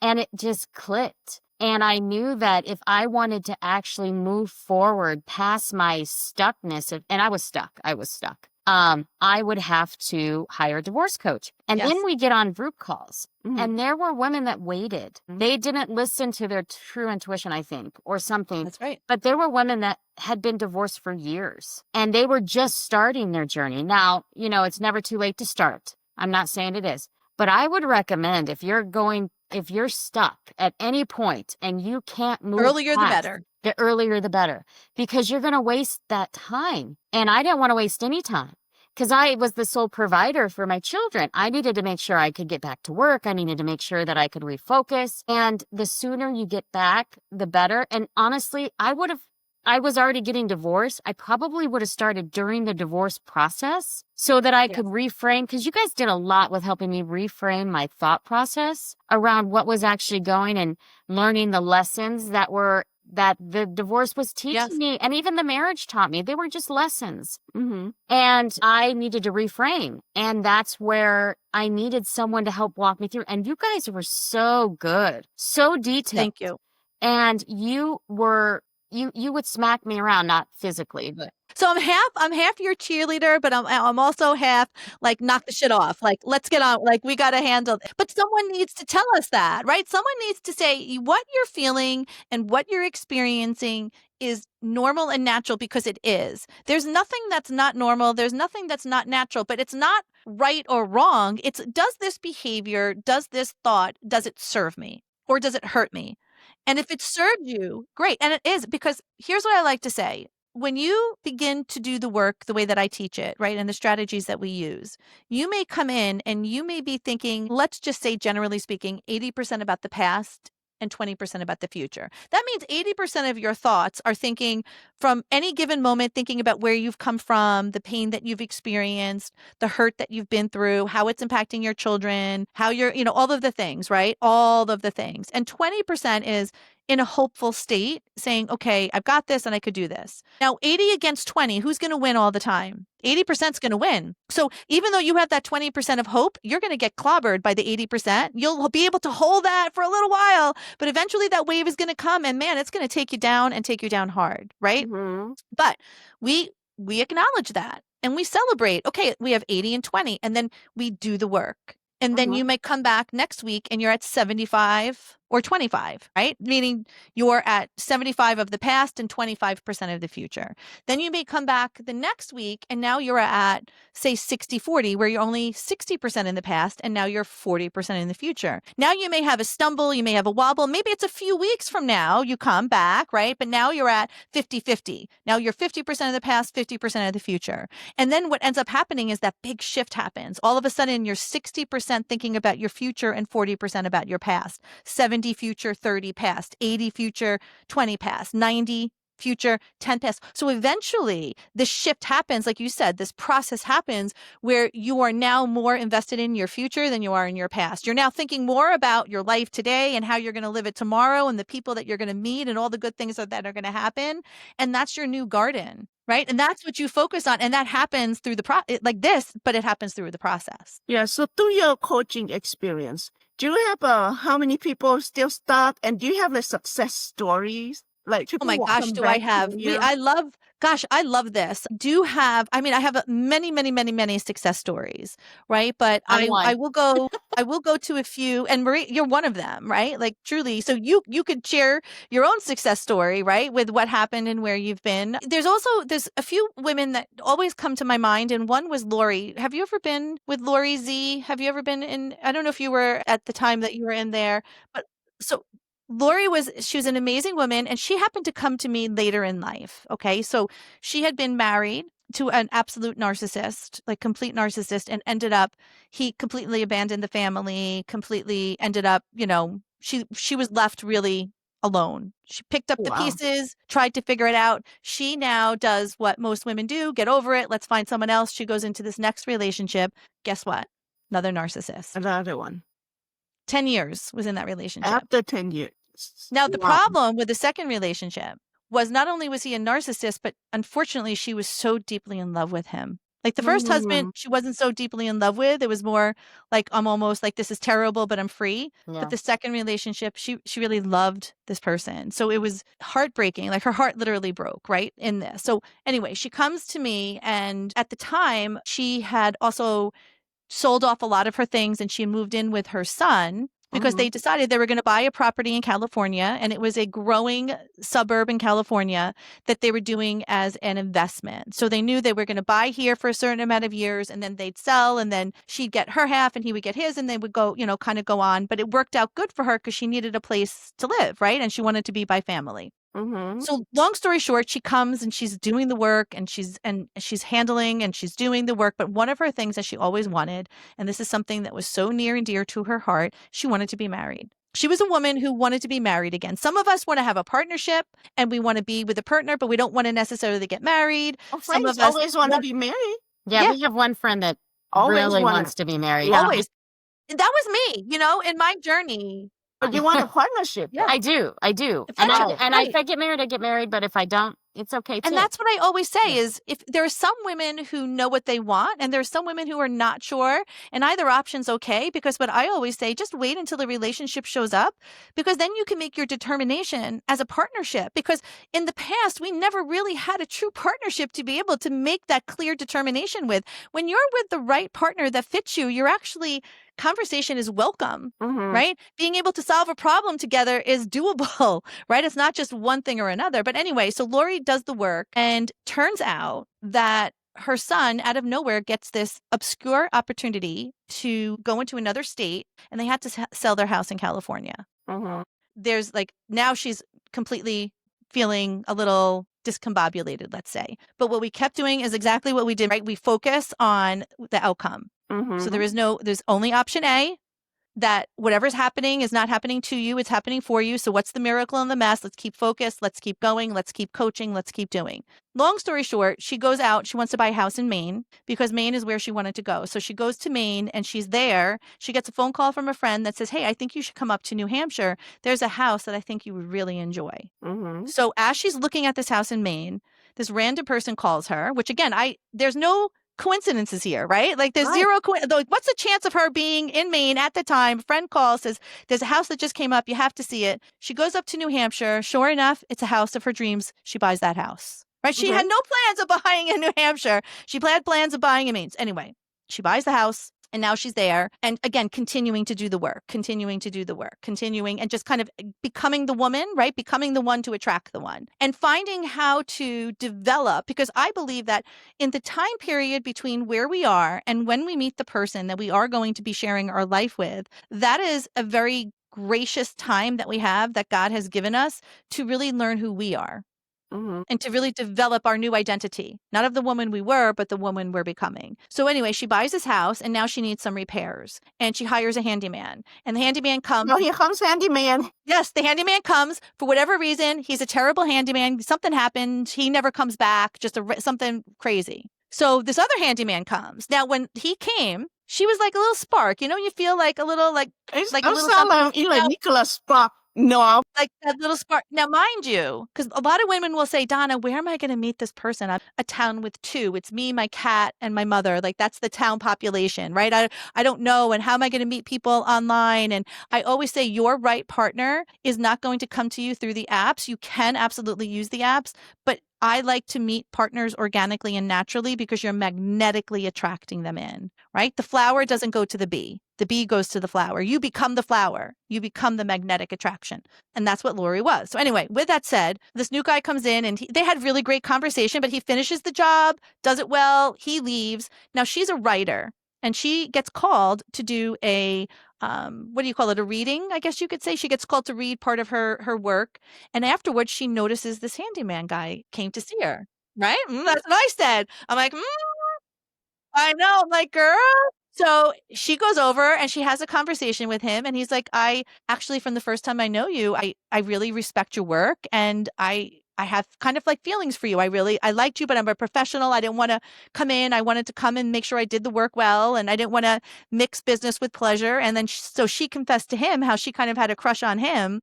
and it just clicked. And I knew that if I wanted to actually move forward past my stuckness, and I was stuck. I would have to hire a divorce coach. And then we get on group calls. Mm-hmm. And there were women that waited. They didn't listen to their true intuition, I think, or something. That's right. But there were women that had been divorced for years and they were just starting their journey. Now, it's never too late to start. I'm not saying it is, but I would recommend if you're stuck at any point and you can't move Earlier the past, better. the earlier the better, because you're going to waste that time. And I didn't want to waste any time. Because I was the sole provider for my children. I needed to make sure I could get back to work. I needed to make sure that I could refocus. And the sooner you get back, the better. And honestly, I was already getting divorced. I probably would have started during the divorce process so that I could reframe. Because you guys did a lot with helping me reframe my thought process around what was actually going and learning the lessons that the divorce was teaching me, and even the marriage taught me. They were just lessons. Mm-hmm. And I needed to reframe. And that's where I needed someone to help walk me through. And you guys were so good, so detailed. Thank you. And you would smack me around, not physically, but. So I'm half your cheerleader, but I'm also half like knock the shit off. Like, let's get on, like we got to handle it. But someone needs to tell us that, right? Someone needs to say what you're feeling and what you're experiencing is normal and natural, because it is. There's nothing that's not normal. There's nothing that's not natural, but it's not right or wrong. It's, does this behavior, does this thought, does it serve me or does it hurt me? And if it served you, great. And it is, because here's what I like to say. When you begin to do the work the way that I teach it, right, and the strategies that we use, you may come in and you may be thinking, let's just say, generally speaking, 80% about the past and 20% about the future. That means 80% of your thoughts are thinking from any given moment, thinking about where you've come from, the pain that you've experienced, the hurt that you've been through, how it's impacting your children, how you're, all of the things, right? All of the things. And 20% is in a hopeful state, saying, okay, I've got this and I could do this. Now, 80 against 20, who's going to win all the time? 80% is going to win. So even though you have that 20% of hope, you're going to get clobbered by the 80%. You'll be able to hold that for a little while, but eventually that wave is going to come, and man, it's going to take you down and take you down hard, right? Mm-hmm. But we acknowledge that and we celebrate. Okay, we have 80 and 20, and then we do the work. And then you might come back next week and you're at 75 or 25, right? Meaning you're at 75 of the past and 25% of the future. Then you may come back the next week and now you're at, say, 60-40, where you're only 60% in the past and now you're 40% in the future. Now you may have a stumble, you may have a wobble. Maybe it's a few weeks from now you come back, right? But now you're at 50-50. Now you're 50% of the past, 50% of the future. And then what ends up happening is that big shift happens. All of a sudden you're 60% thinking about your future and 40% about your past. 70 future, 30 past, 80 future, 20 past, 90 future, 10 past. So eventually this shift happens, like you said, this process happens where you are now more invested in your future than you are in your past. You're now thinking more about your life today and how you're going to live it tomorrow and the people that you're going to meet and all the good things that are going to happen. And that's your new garden, right? And that's what you focus on. And that happens through like this, but it happens through the process. Yeah. So through your coaching experience, do you have how many people still start, and do you have the success stories? Like people Oh my will gosh, come do I back to have? you? I love this. I have many, many, many, many success stories, right? But I'm one. I will go to a few, and Marie, you're one of them, right? Like truly. So you could share your own success story, right? With what happened and where you've been. There's a few women that always come to my mind, and one was Lori. Have you ever been with Lori Z? Have you ever been in, I don't know if you were at the time that you were in there, but so she was an amazing woman, and she happened to come to me later in life. Okay. So she had been married to an absolute narcissist, like complete narcissist, and he completely abandoned the family, completely ended up, she was left really alone. She picked up the Wow. pieces, tried to figure it out. She now does what most women do, get over it. Let's find someone else. She goes into this next relationship. Guess what? Another narcissist. Another one. 10 years was in that relationship. After 10 years. Now, the Wow. problem with the second relationship was not only was he a narcissist, but unfortunately, she was so deeply in love with him. Like the first husband, she wasn't so deeply in love with. It was more like, I'm almost like, this is terrible, but I'm free. Yeah. But the second relationship, she really loved this person. So it was heartbreaking. Like her heart literally broke, right, in this. So anyway, she comes to me, and at the time, she had also sold off a lot of her things, and she moved in with her son because they decided they were going to buy a property in California, and it was a growing suburb in California that they were doing as an investment. So they knew they were going to buy here for a certain amount of years, and then they'd sell, and then she'd get her half and he would get his, and they would go, kind of go on. But it worked out good for her because she needed a place to live, right? And she wanted to be by family. So long story short, she comes and she's doing the work, and she's handling and she's doing the work. But one of her things that she always wanted, and this is something that was so near and dear to her heart, she wanted to be married. She was a woman who wanted to be married again. Some of us want to have a partnership and we want to be with a partner, but we don't want to necessarily get married. Some of us always want to be married. Yeah, we have one friend that really wants to be married. Yeah. Always. That was me, in my journey. But you want a partnership. Yeah, I do. And if I get married, I get married. But if I don't, it's okay too. And that's what I always say is, if there are some women who know what they want and there are some women who are not sure, and either option's okay, because what I always say, just wait until the relationship shows up, because then you can make your determination as a partnership. Because in the past, we never really had a true partnership to be able to make that clear determination with. When you're with the right partner that fits you, you're actually, conversation is welcome, right? Being able to solve a problem together is doable, right? It's not just one thing or another. But anyway, so Lori does the work, and turns out that her son out of nowhere gets this obscure opportunity to go into another state, and they had to sell their house in California. There's now she's completely feeling a little discombobulated, let's say. But what we kept doing is exactly what we did, right? We focus on the outcome. So there's only option A, that whatever's happening is not happening to you, it's happening for you. So what's the miracle in the mess? Let's keep focused. Let's keep going. Let's keep coaching. Let's keep doing. Long story short, she goes out. She wants to buy a house in Maine because Maine is where she wanted to go. So she goes to Maine, and she's there. She gets a phone call from a friend that says, hey, I think you should come up to New Hampshire. There's a house that I think you would really enjoy. So as she's looking at this house in Maine, this random person calls her, which again, there's no coincidences here, right? Like there's zero what's the chance of her being in Maine at the time? Friend calls, says there's a house that just came up, you have to see it. She goes up to New Hampshire. Sure enough, it's a house of her dreams. She buys that house, right? She had no plans of buying in New Hampshire. She had plans of buying in Maine. Anyway, she buys the house. And now she's there. And again, continuing to do the work, continuing and just kind of becoming the woman, right? Becoming the one to attract the one and finding how to develop, because I believe that in the time period between where we are and when we meet the person that we are going to be sharing our life with, that is a very gracious time that we have, that God has given us to really learn who we are. And to really develop our new identity, not of the woman we were, but the woman we're becoming. So anyway, she buys this house and now she needs some repairs and she hires a handyman, and the handyman comes. Oh, here comes handyman. Yes, the handyman comes for whatever reason. He's a terrible handyman. Something happened. He never comes back, just something crazy. So this other handyman comes. Now, when he came, she was like a little spark. You feel like a little like a little something. Like Nicholas Spark. No, like that little spark. Now, mind you, because a lot of women will say, Donna, where am I going to meet this person? I'm a town with two. It's me, my cat, and my mother. Like that's the town population, right? I don't know. And how am I going to meet people online? And I always say your right partner is not going to come to you through the apps. You can absolutely use the apps, but I like to meet partners organically and naturally because you're magnetically attracting them in, right? The flower doesn't go to the bee. The bee goes to the flower. You become the flower. You become the magnetic attraction. And that's what Lori was. So anyway, with that said, this new guy comes in and they had really great conversation, but he finishes the job, does it well, he leaves. Now she's a writer and she gets called to do a what do you call it? A reading, I guess you could say. She gets called to read part of her work. And afterwards, she notices this handyman guy came to see her, right? That's what I said. I'm like, I know. I'm like, girl. So she goes over and she has a conversation with him. And he's like, I actually, from the first time I know you, I really respect your work. And I have kind of like feelings for you. I liked you, but I'm a professional. I didn't want to come in. I wanted to come and make sure I did the work well. And I didn't want to mix business with pleasure. And then so she confessed to him how she kind of had a crush on him.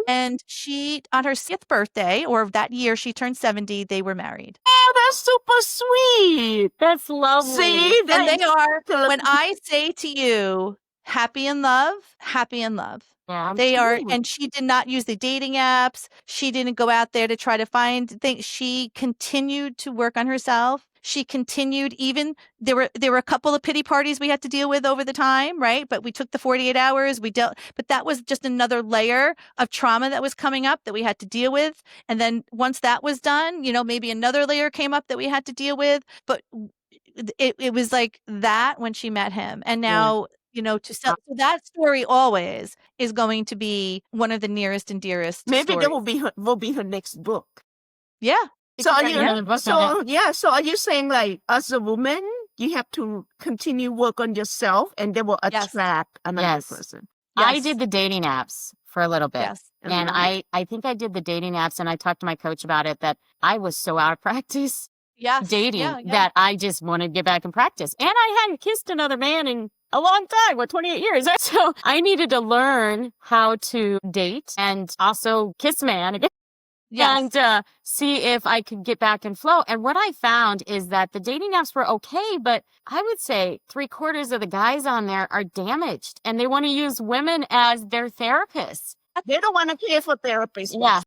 And she, on her 6th birthday, or that year she turned 70, they were married. Oh, that's super sweet. That's lovely. See, and they are, when I say to you, happy in love, happy in love. Yeah, they are, and she did not use the dating apps. She didn't go out there to try to find things. She continued to work on herself. She continued, even there were a couple of pity parties we had to deal with over the time, right? But we took the 48 hours, but that was just another layer of trauma that was coming up that we had to deal with. And then once that was done, maybe another layer came up that we had to deal with. But it was like that when she met him. And now, so that story always is going to be one of the nearest and dearest Maybe stories. that will be her next book. Yeah. So are you saying like as a woman, you have to continue work on yourself and they will attract another person? Yes. I did the dating apps for a little bit. Yes. And I think I did the dating apps and I talked to my coach about it, that I was so out of practice dating that I just wanted to get back and practice. And I hadn't kissed another man in a long time, 28 years. So I needed to learn how to date and also kiss a man again. Yes. And see if I could get back in flow. And what I found is that the dating apps were okay, but I would say 3/4 of the guys on there are damaged and they want to use women as their therapists. They don't want to pay for therapists. Yeah.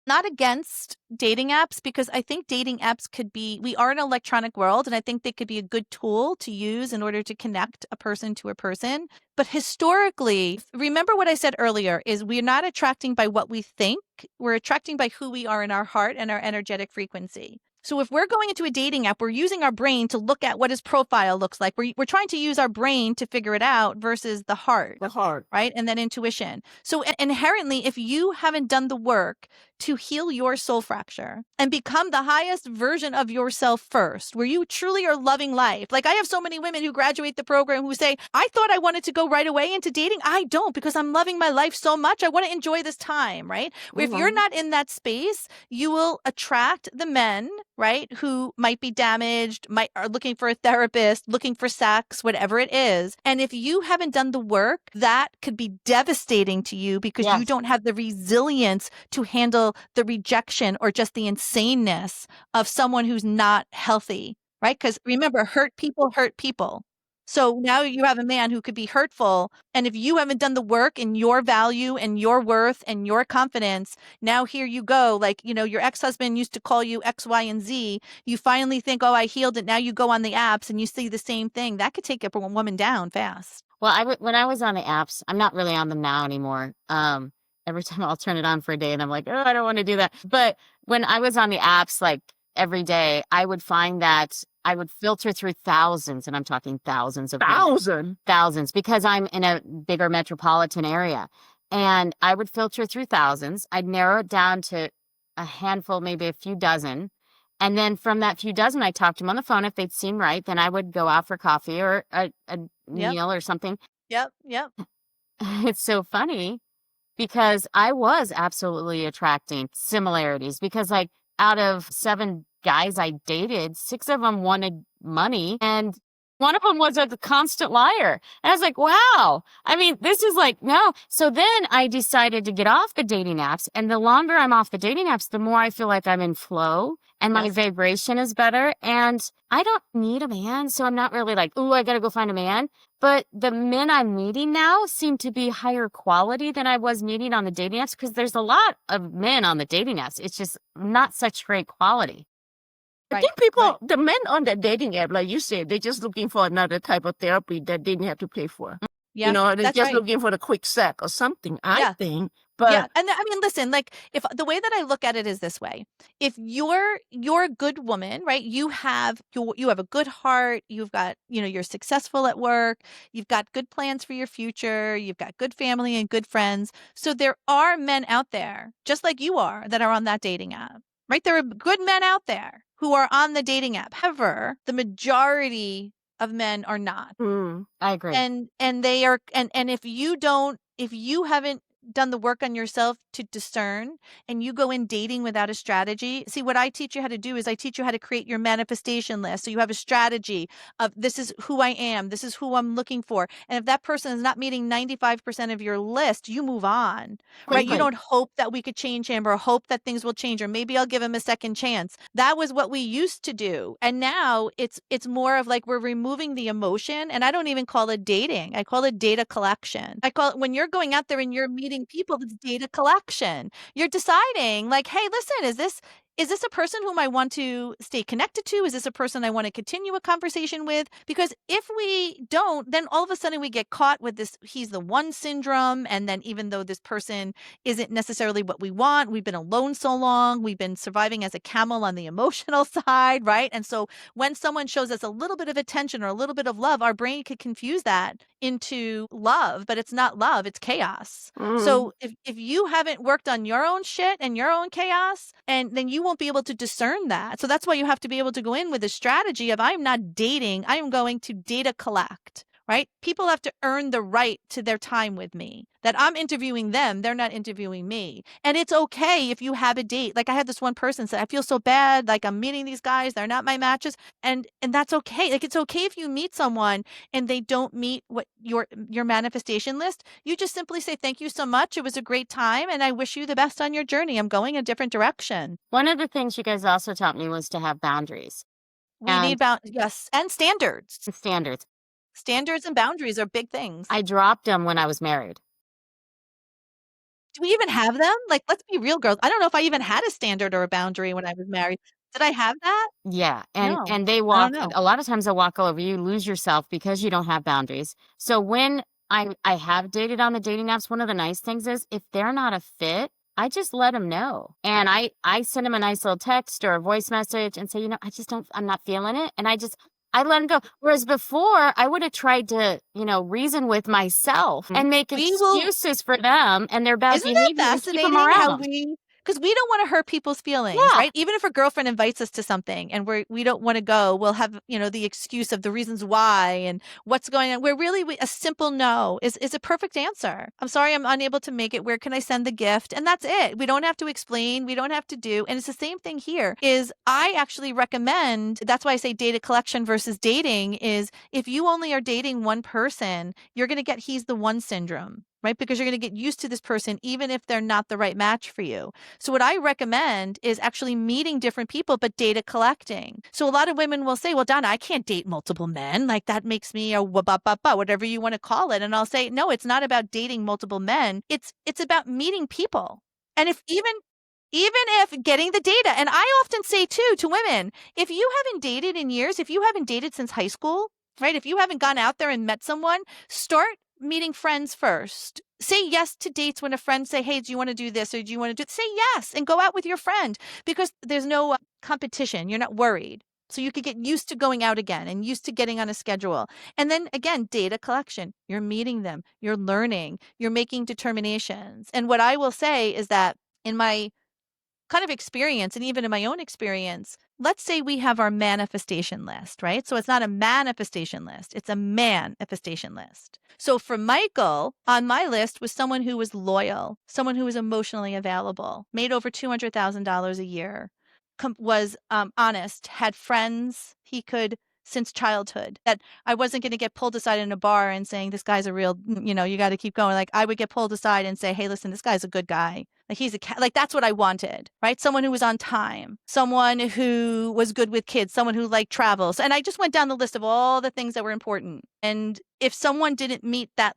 Not against dating apps, because I think dating apps we are in an electronic world, and I think they could be a good tool to use in order to connect a person to a person. But historically, remember what I said earlier, is we're not attracting by what we think. We're attracting by who we are in our heart and our energetic frequency. So if we're going into a dating app, we're using our brain to look at what his profile looks like. We're trying to use our brain to figure it out versus the heart. The heart. Right? And then intuition. So inherently, if you haven't done the work to heal your soul fracture and become the highest version of yourself first, where you truly are loving life. Like I have so many women who graduate the program who say, I thought I wanted to go right away into dating. I don't, because I'm loving my life so much. I want to enjoy this time, right? If you're not in that space, you will attract the men, right, who might be damaged, are looking for a therapist, looking for sex, whatever it is. And if you haven't done the work, that could be devastating to you because you don't have the resilience to handle the rejection or just the insaneness of someone who's not healthy, right? Because remember, hurt people hurt people. So now you have a man who could be hurtful. And if you haven't done the work in your value and your worth and your confidence, now here you go. Like, your ex-husband used to call you X, Y, and Z. You finally think, oh, I healed it. Now you go on the apps and you see the same thing. That could take a woman down fast. Well, when I was on the apps, I'm not really on them now anymore. Every time I'll turn it on for a day and I'm like, oh, I don't want to do that. But when I was on the apps, like every day, I would find that I would filter through thousands, and I'm talking thousands of thousands, because I'm in a bigger metropolitan area. And I would filter through thousands. I'd narrow it down to a handful, maybe a few dozen. And then from that few dozen, I talked to them on the phone. If they'd seem right, then I would go out for coffee or a meal or something. Yep. It's so funny because I was absolutely attracting similarities, because like out of 7 guys I dated, 6 of them wanted money and one of them was a constant liar. And I was like, wow, I mean, this is like, no. So then I decided to get off the dating apps. And the longer I'm off the dating apps, the more I feel like I'm in flow and my vibration is better. And I don't need a man. So I'm not really like, oh, I got to go find a man. But the men I'm meeting now seem to be higher quality than I was meeting on the dating apps, because there's a lot of men on the dating apps. It's just not such great quality. I think the men on the dating app, like you said, they're just looking for another type of therapy that they didn't have to pay for. Yeah, they're just looking for the quick sack or something, I think. But yeah, and I mean, listen, like if the way that I look at it is this way: if you're a good woman, right? You have a good heart. You've got you're successful at work. You've got good plans for your future. You've got good family and good friends. So there are men out there, just like you are, that are on that dating app, right? There are good men out there who are on the dating app. However, the majority of men are not. I agree. And they are, and if you haven't done the work on yourself to discern, and you go in dating without a strategy. See, what I teach you how to do is I teach you how to create your manifestation list. So you have a strategy of, this is who I am. This is who I'm looking for. And if that person is not meeting 95% of your list, you move on, right? You don't hope that we could change him or hope that things will change, or maybe I'll give him a second chance. That was what we used to do. And now it's more of like, we're removing the emotion, and I don't even call it dating. I call it data collection. I call it, when you're going out there and you're meeting people, it's data collection. You're deciding like, hey, listen, is this a person whom I want to stay connected to? Is this a person I want to continue a conversation with? Because if we don't, then all of a sudden we get caught with this, he's the one syndrome. And then even though this person isn't necessarily what we want, we've been alone so long, we've been surviving as a camel on the emotional side, right? And so when someone shows us a little bit of attention or a little bit of love, our brain could confuse that into love, but it's not love, it's chaos. So if you haven't worked on your own shit and your own chaos, and then you won't be able to discern that. So that's why you have to be able to go in with a strategy of, I'm not dating, I am going to data collect, right? People have to earn the right to their time with me, that I'm interviewing them, they're not interviewing me. And it's okay if you have a date. Like I had this one person say, I feel so bad, like I'm meeting these guys, they're not my matches. And that's okay. Like it's okay if you meet someone and they don't meet what your manifestation list. You just simply say, thank you so much. It was a great time and I wish you the best on your journey. I'm going a different direction. One of the things you guys also taught me was to have boundaries. We need yes, and standards. Standards and boundaries are big things. I dropped them when I was married. Do we even have them? Like, let's be real, girls. I don't know if I even had a standard or a boundary when I was married. Did I have that? Yeah. No, and they walk, a lot of times they'll walk all over you, lose yourself because you don't have boundaries. So when I have dated on the dating apps, one of the nice things is if they're not a fit, I just let them know. And I send them a nice little text or a voice message and say, I'm not feeling it. And I let them go. Whereas before, I would have tried to, reason with myself and make excuses for them and their bad behavior. Isn't that fascinating how because we don't want to hurt people's feelings, right? Even if a girlfriend invites us to something and we don't want to go, we'll have, the excuse of the reasons why and what's going on. We're really, a simple no is a perfect answer. I'm sorry, I'm unable to make it. Where can I send the gift? And that's it. We don't have to explain. We don't have to do. And it's the same thing here is I actually recommend, that's why I say data collection versus dating is if you only are dating one person, you're going to get he's the one syndrome. right? Because you're going to get used to this person, even if they're not the right match for you. So what I recommend is actually meeting different people, but data collecting. So a lot of women will say, well, Donna, I can't date multiple men. Like that makes me a whatever you want to call it. And I'll say, no, it's not about dating multiple men. It's about meeting people. And even if getting the data, and I often say too to women, if you haven't dated in years, if you haven't dated since high school, right? If you haven't gone out there and met someone, start meeting friends first. Say yes to dates when a friend say, hey, do you want to do this or do you want to do it? Say yes and go out with your friend because there's no competition. You're not worried. So you could get used to going out again and used to getting on a schedule. And then again, data collection. You're meeting them. You're learning. You're making determinations. And what I will say is that in my kind of experience and even in my own experience, let's say we have our manifestation list, right? So it's not a manifestation list, it's a manifestation list. So for Michael, on my list was someone who was loyal, someone who was emotionally available, made over $200,000 a year, was honest, had friends he could since childhood, that I wasn't going to get pulled aside in a bar and saying, this guy's a real, you got to keep going. Like I would get pulled aside and say, hey, listen, this guy's a good guy. Like he's like, that's what I wanted, right? Someone who was on time, someone who was good with kids, someone who liked travels. And I just went down the list of all the things that were important. And if someone didn't meet that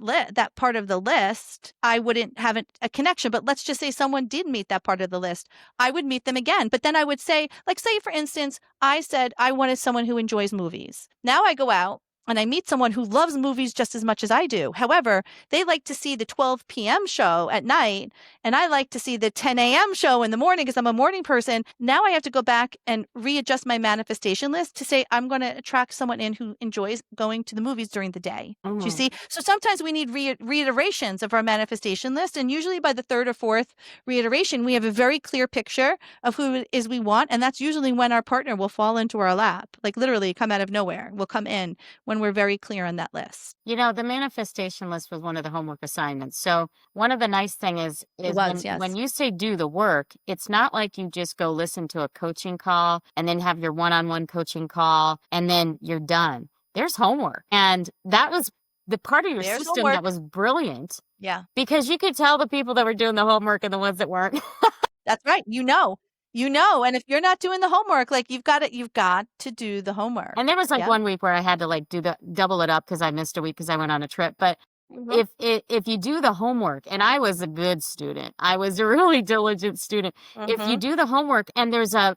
part of the list, I wouldn't have a connection. But let's just say someone did meet that part of the list. I would meet them again. But then I would say, like, say, for instance, I said I wanted someone who enjoys movies. Now I go out and I meet someone who loves movies just as much as I do. However, they like to see the 12 p.m. show at night, and I like to see the 10 a.m. show in the morning because I'm a morning person. Now I have to go back and readjust my manifestation list to say I'm going to attract someone in who enjoys going to the movies during the day. Do you see? So sometimes we need reiterations of our manifestation list, and usually by the third or fourth reiteration, we have a very clear picture of who it is we want, and that's usually when our partner will fall into our lap, like literally come out of nowhere, will come in when we're very clear on that list. The manifestation list was one of the homework assignments. So one of the nice things is when you say do the work, it's not like you just go listen to a coaching call and then have your one-on-one coaching call and then you're done. There's homework. And that was the part of your system that was brilliant. Yeah. Because you could tell the people that were doing the homework and the ones that weren't. That's right. And if you're not doing the homework, like you've got to do the homework. And there was like 1 week where I had to like double it up because I missed a week because I went on a trip. But if you do the homework, and I was a good student, I was a really diligent student. If you do the homework and there's a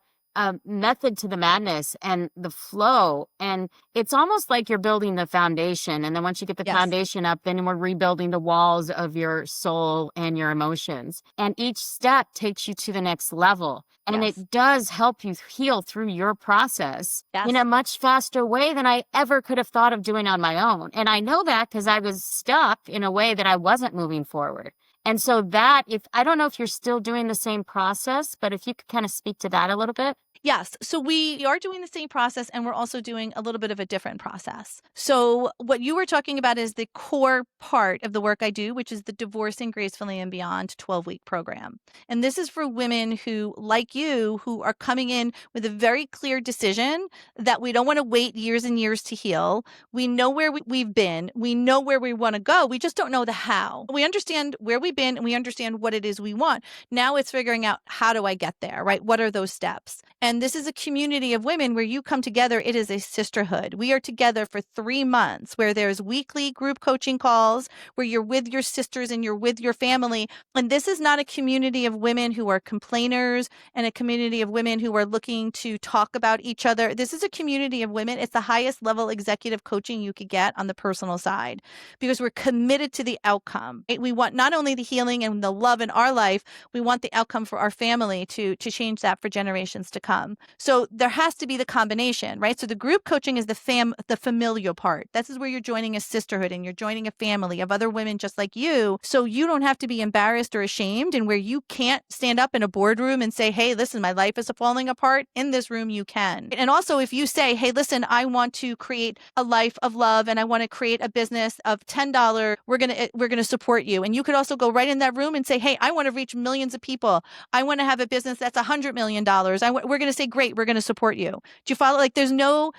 method to the madness and the flow, and it's almost like you're building the foundation, and then once you get the foundation up, then we're rebuilding the walls of your soul and your emotions, and each step takes you to the next level, and it does help you heal through your process in a much faster way than I ever could have thought of doing on my own. And I know that because I was stuck in a way that I wasn't moving forward. And so I don't know if you're still doing the same process, but if you could kind of speak to that a little bit. Yes. So we are doing the same process, and we're also doing a little bit of a different process. So what you were talking about is the core part of the work I do, which is the Divorcing Gracefully and Beyond 12-week program. And this is for women who, like you, who are coming in with a very clear decision that we don't want to wait years and years to heal. We know where we've been. We know where we want to go. We just don't know the how. We understand where we've been, and we understand what it is we want. Now it's figuring out, how do I get there, right? What are those steps? And this is a community of women where you come together. It is a sisterhood. We are together for 3 months where there's weekly group coaching calls where you're with your sisters and you're with your family. And this is not a community of women who are complainers and a community of women who are looking to talk about each other. This is a community of women. It's the highest level executive coaching you could get on the personal side because we're committed to the outcome. We want not only the healing and the love in our life, we want the outcome for our family to change that for generations to come. So there has to be the combination, right? So the group coaching is the familial part. This is where you're joining a sisterhood and you're joining a family of other women just like you. So you don't have to be embarrassed or ashamed, and where you can't stand up in a boardroom and say, hey, listen, my life is falling apart. In this room, you can. And also if you say, hey, listen, I want to create a life of love and I want to create a business of $10, we're going to support you. And you could also go right in that room and say, hey, I want to reach millions of people. I want to have a business that's $100 million. We're going to say, great, we're going to support you. Do you follow? Like there's no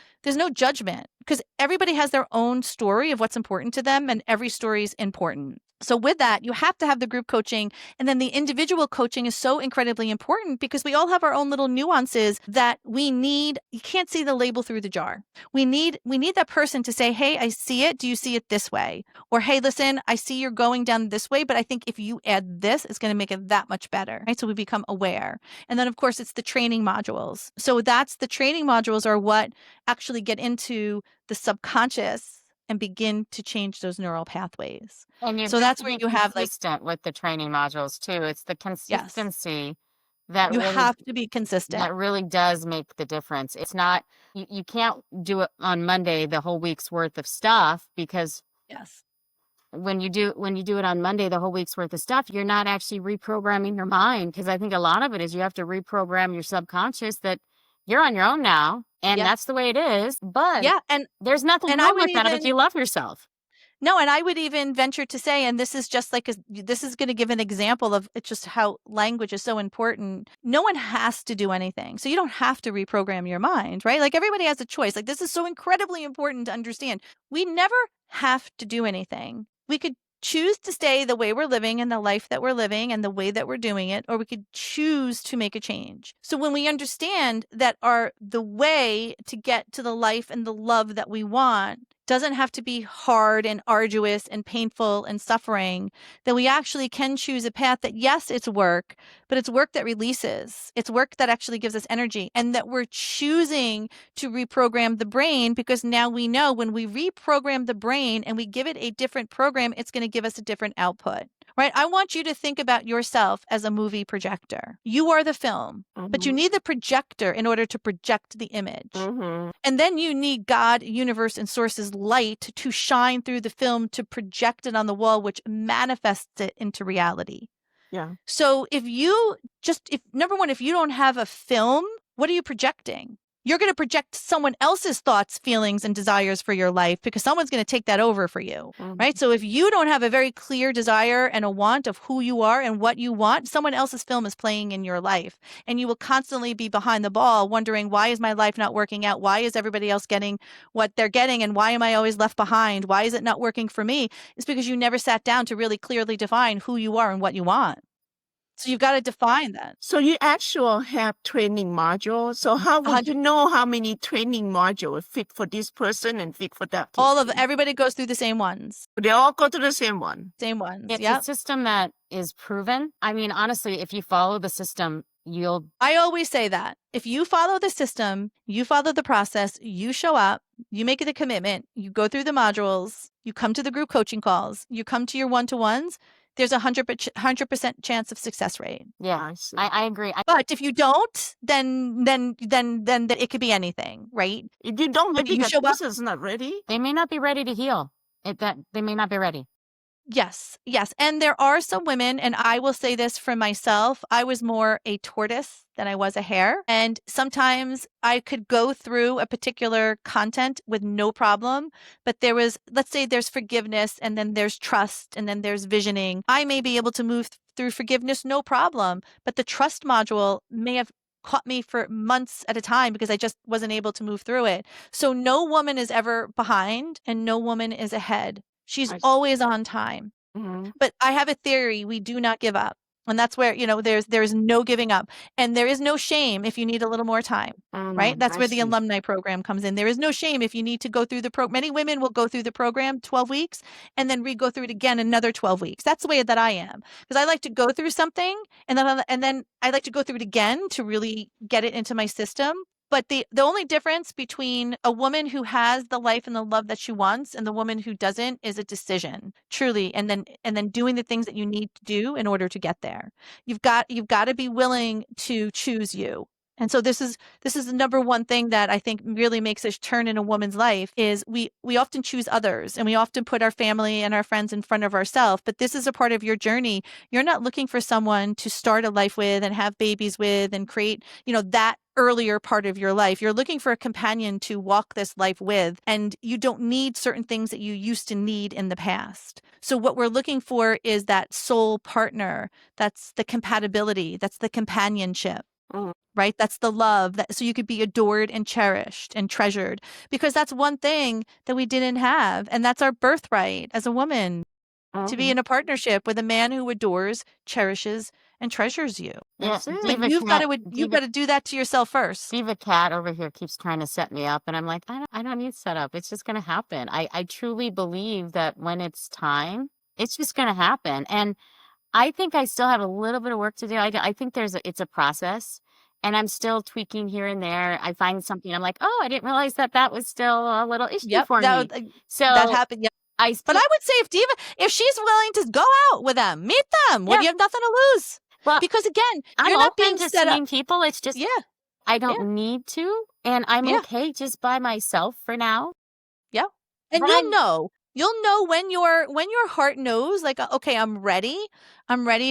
judgment because everybody has their own story of what's important to them, and every story is important. So with that, you have to have the group coaching, and then the individual coaching is so incredibly important because we all have our own little nuances that we need. You can't see the label through the jar. We need that person to say, "Hey, I see it. Do you see it this way?" Or, "Hey, listen, I see you're going down this way, but I think if you add this, it's going to make it that much better." Right? So we become aware. And then of course it's the training modules. So that's the training modules are what actually get into the subconscious and begin to change those neural pathways. And you So have that's to where be you have like, consistent with the training modules too. It's the yes, consistency that you really have to be consistent. that really does make the difference. It's not you can't do it on Monday the whole week's worth of stuff, because Yes. when you do it on Monday the whole week's worth of stuff, you're not actually reprogramming your mind, because I think a lot of it is you have to reprogram your subconscious that you're on your own now, and Yeah. that's the way it is. But Yeah. And there's nothing I wrong would with that if even, you love yourself. no, and I would even venture to say, and this is just like, this is going to give an example of it's just how language is so important. No one has to do anything. So you don't have to reprogram your mind, right? Like everybody has a choice. Like this is so incredibly important to understand. We never have to do anything. We could choose to stay the way we're living and the life that we're living and the way that we're doing it, or we could choose to make a change. So when we understand that the way to get to the life and the love that we want doesn't have to be hard and arduous and painful and suffering, then we actually can choose a path that, yes, it's work, but it's work that releases. It's work that actually gives us energy, and that we're choosing to reprogram the brain, because now we know when we reprogram the brain and we give it a different program, it's going to give us a different output. Right? I want you to think about yourself as a movie projector. You are the film, but you need the projector in order to project the image. And then you need God, universe, and source's light to shine through the film to project it on the wall, which manifests it into reality. Yeah. So if number one, if you don't have a film, what are you projecting? You're going to project someone else's thoughts, feelings, and desires for your life, because someone's going to take that over for you, right? So if you don't have a very clear desire and a want of who you are and what you want, someone else's film is playing in your life, and you will constantly be behind the ball wondering, why is my life not working out? Why is everybody else getting what they're getting? And why am I always left behind? Why is it not working for me? It's because you never sat down to really clearly define who you are and what you want. So you've got to define that. So you actually have training modules. So how would you know how many training modules fit for this person and fit for that person? Everybody goes through the same ones. They all go to the same one. Same ones. It's a system that is proven. I mean, honestly, if you follow the system, I always say that. If you follow the system, you follow the process, you show up, you make it a commitment, you go through the modules, you come to the group coaching calls, you come to your one-to-ones, there's a 100% chance of success rate. Yeah, I agree. But if you don't, then it could be anything, right? If you don't, maybe you show up, person's not ready. They may not be ready to heal. They may not be ready. Yes. And there are some women, and I will say this for myself, I was more a tortoise than I was a hare. And sometimes I could go through a particular content with no problem, but let's say there's forgiveness, and then there's trust, and then there's visioning. I may be able to move through forgiveness, no problem, but the trust module may have caught me for months at a time because I just wasn't able to move through it. So no woman is ever behind and no woman is ahead. She's always on time. But I have a theory. We do not give up. And that's where, there's no giving up. And there is no shame if you need a little more time, right? That's where the alumni program comes in. There is no shame if you need to go through the program. Many women will go through the program 12 weeks and then go through it again another 12 weeks. That's the way that I am. Because I like to go through something and then I like to go through it again to really get it into my system. But the only difference between a woman who has the life and the love that she wants and the woman who doesn't is a decision, truly. And then doing the things that you need to do in order to get there. You've got to be willing to choose you. And so this is the number one thing that I think really makes us turn in a woman's life is we often choose others, and we often put our family and our friends in front of ourselves. But this is a part of your journey. You're not looking for someone to start a life with and have babies with and create, that earlier part of your life. You're looking for a companion to walk this life with, and you don't need certain things that you used to need in the past. So what we're looking for is that soul partner. That's the compatibility. That's the companionship. Right? That's the love so you could be adored and cherished and treasured, because that's one thing that we didn't have. And that's our birthright as a woman. to be in a partnership with a man who adores, cherishes, and treasures you. Yeah, That's it. But Diva you've got Cat, to you've got to do that to yourself first. Diva Cat over here keeps trying to set me up, and I'm like, I don't need setup. It's just going to happen. I truly believe that when it's time, it's just going to happen. And I think I still have a little bit of work to do. I think it's a process, and I'm still tweaking here and there. I find something, I'm like, oh, I didn't realize that was still a little issue for me. That So happened. Yeah. But I would say if she's willing to go out with them, meet them, when you have nothing to lose. Well, Because again, I'm you're not open being to set up. seeing people. It's just I don't need to, and I'm okay just by myself for now. Yeah. And But you'll know when your heart knows, like, okay, I'm ready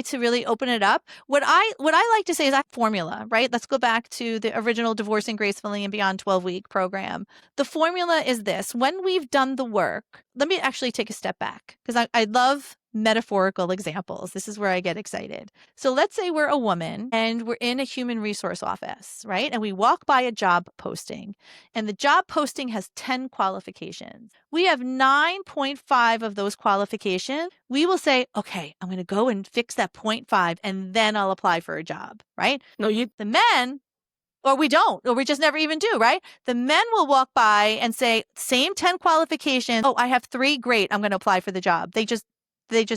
to really open it up. What I like to say is formula, right? Let's go back to the original Divorcing Gracefully and Beyond 12-week program. The formula is this: when we've done the work, let me actually take a step back, because I love metaphorical examples. This is where I get excited. So let's say we're a woman and we're in a human resource office, right? And we walk by a job posting, and the job posting has 10 qualifications. We have 9.5 of those qualifications. We will say, okay, I'm going to go and fix that 0.5, and then I'll apply for a job, right? No, The men, or we don't, or we just never even do, right? The men will walk by and say, same 10 qualifications. Oh, I have 3. Great. I'm going to apply for the job. They just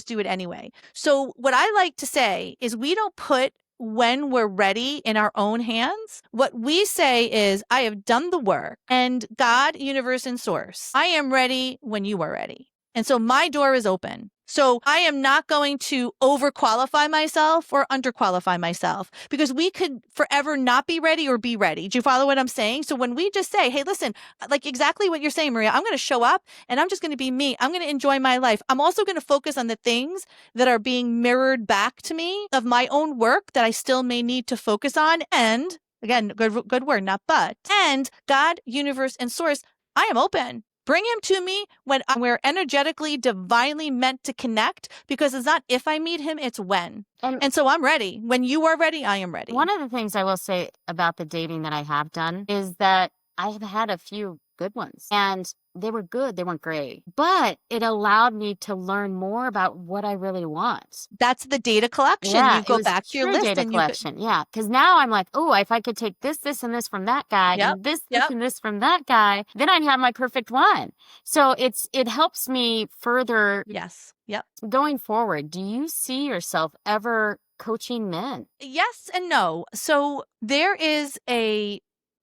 do it anyway. So what I like to say is we don't put when we're ready in our own hands. What we say is, I have done the work, and God, universe, and source, I am ready when you are ready. And so my door is open. So I am not going to overqualify myself or underqualify myself, because we could forever not be ready or be ready. Do you follow what I'm saying? So when we just say, hey, listen, like exactly what you're saying, Maria, I'm going to show up and I'm just going to be me. I'm going to enjoy my life. I'm also going to focus on the things that are being mirrored back to me of my own work that I still may need to focus on. And again, good word, not but. And God, universe, and source, I am open. Bring him to me when we're energetically, divinely meant to connect, because it's not if I meet him, it's when. And so I'm ready. When you are ready, I am ready. One of the things I will say about the dating that I have done is that I have had a few good ones, and they were good. They weren't great, but it allowed me to learn more about what I really want. That's the data collection. Yeah, You go back to your list data and collection. Yeah, because now I'm like, oh, if I could take this, and this from that guy, and this, and this from that guy, then I'd have my perfect one. So it helps me further. Yes. Yep. Going forward, do you see yourself ever coaching men? Yes and no. So there is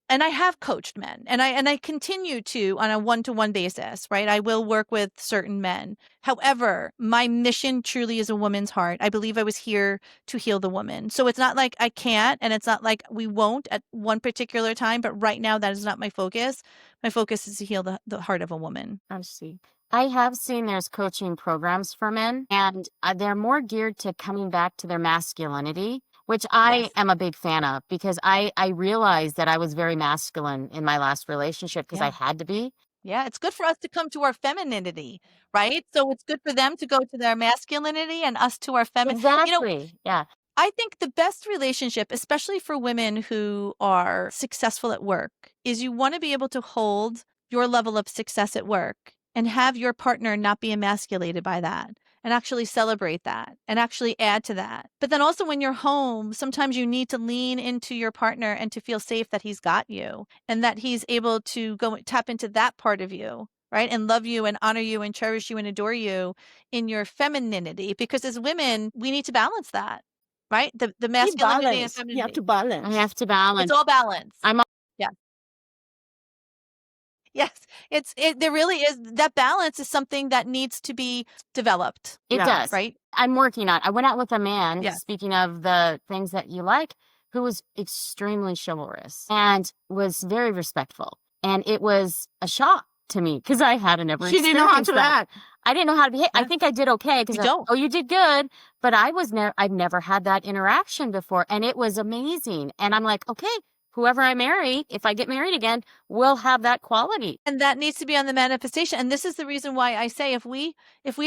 and I have coached men, and I continue to on a one-to-one basis, right? I will work with certain men. However, my mission truly is a woman's heart. I believe I was here to heal the woman. So it's not like I can't, and it's not like we won't at one particular time, but right now that is not my focus. My focus is to heal the heart of a woman. I see. I have seen there's coaching programs for men, and they're more geared to coming back to their masculinity, which I am a big fan of, because I realized that I was very masculine in my last relationship because I had to be. Yeah, it's good for us to come to our femininity, right? So it's good for them to go to their masculinity and us to our feminine. Exactly. Yeah. I think the best relationship, especially for women who are successful at work, is you want to be able to hold your level of success at work and have your partner not be emasculated by that, and actually celebrate that and actually add to that. But then also when you're home, sometimes you need to lean into your partner and to feel safe that he's got you and that he's able to go tap into that part of you, right? And love you and honor you and cherish you and adore you in your femininity. Because as women, we need to balance that, right? The masculinity and femininity. You have to balance. I have to balance. It's all balance. Yeah. Yes, there really is. That balance is something that needs to be developed. It does. Right? I'm working on it. I went out with a man, Yes. speaking of the things that you like, who was extremely chivalrous and was very respectful. And it was a shock to me because I hadn't ever She didn't know how experienced to that. act. I didn't know how to behave. I think I did okay because you did good, but I'd never had that interaction before, and it was amazing. And I'm like, okay, whoever I marry, if I get married again, will have that quality. And that needs to be on the manifestation. And this is the reason why I say if we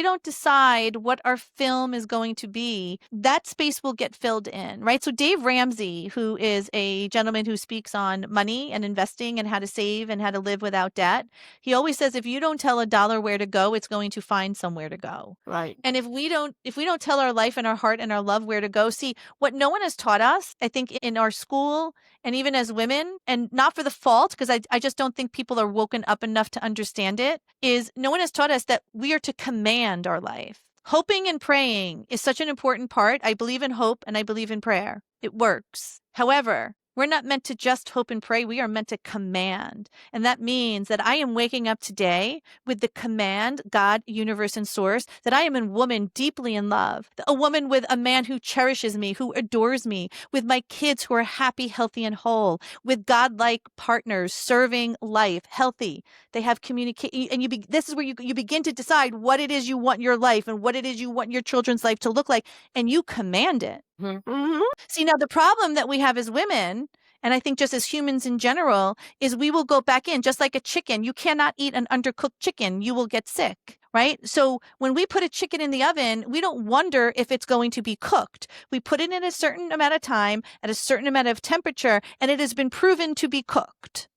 don't decide what our film is going to be, that space will get filled in, right? So Dave Ramsey, who is a gentleman who speaks on money and investing and how to save and how to live without debt, he always says if you don't tell a dollar where to go, it's going to find somewhere to go. Right. And if we don't tell our life and our heart and our love where to go, see, what no one has taught us, I think in our school and even as women, and not for the fault, because I just don't think people are woken up enough to understand it, is no one has taught us that we are to command our life. Hoping and praying is such an important part. I believe in hope and I believe in prayer. It works. However, we're not meant to just hope and pray. We are meant to command. And that means that I am waking up today with the command, God, universe, and source, that I am a woman deeply in love, a woman with a man who cherishes me, who adores me, with my kids who are happy, healthy, and whole, with God-like partners, serving life, healthy. They have communication. And this is where you begin to decide what it is you want your life and what it is you want your children's life to look like. And you command it. Mm-hmm. See, now the problem that we have as women, and I think just as humans in general, is we will go back in just like a chicken. You cannot eat an undercooked chicken. You will get sick, right? So when we put a chicken in the oven, we don't wonder if it's going to be cooked. We put it in a certain amount of time at a certain amount of temperature, and it has been proven to be cooked.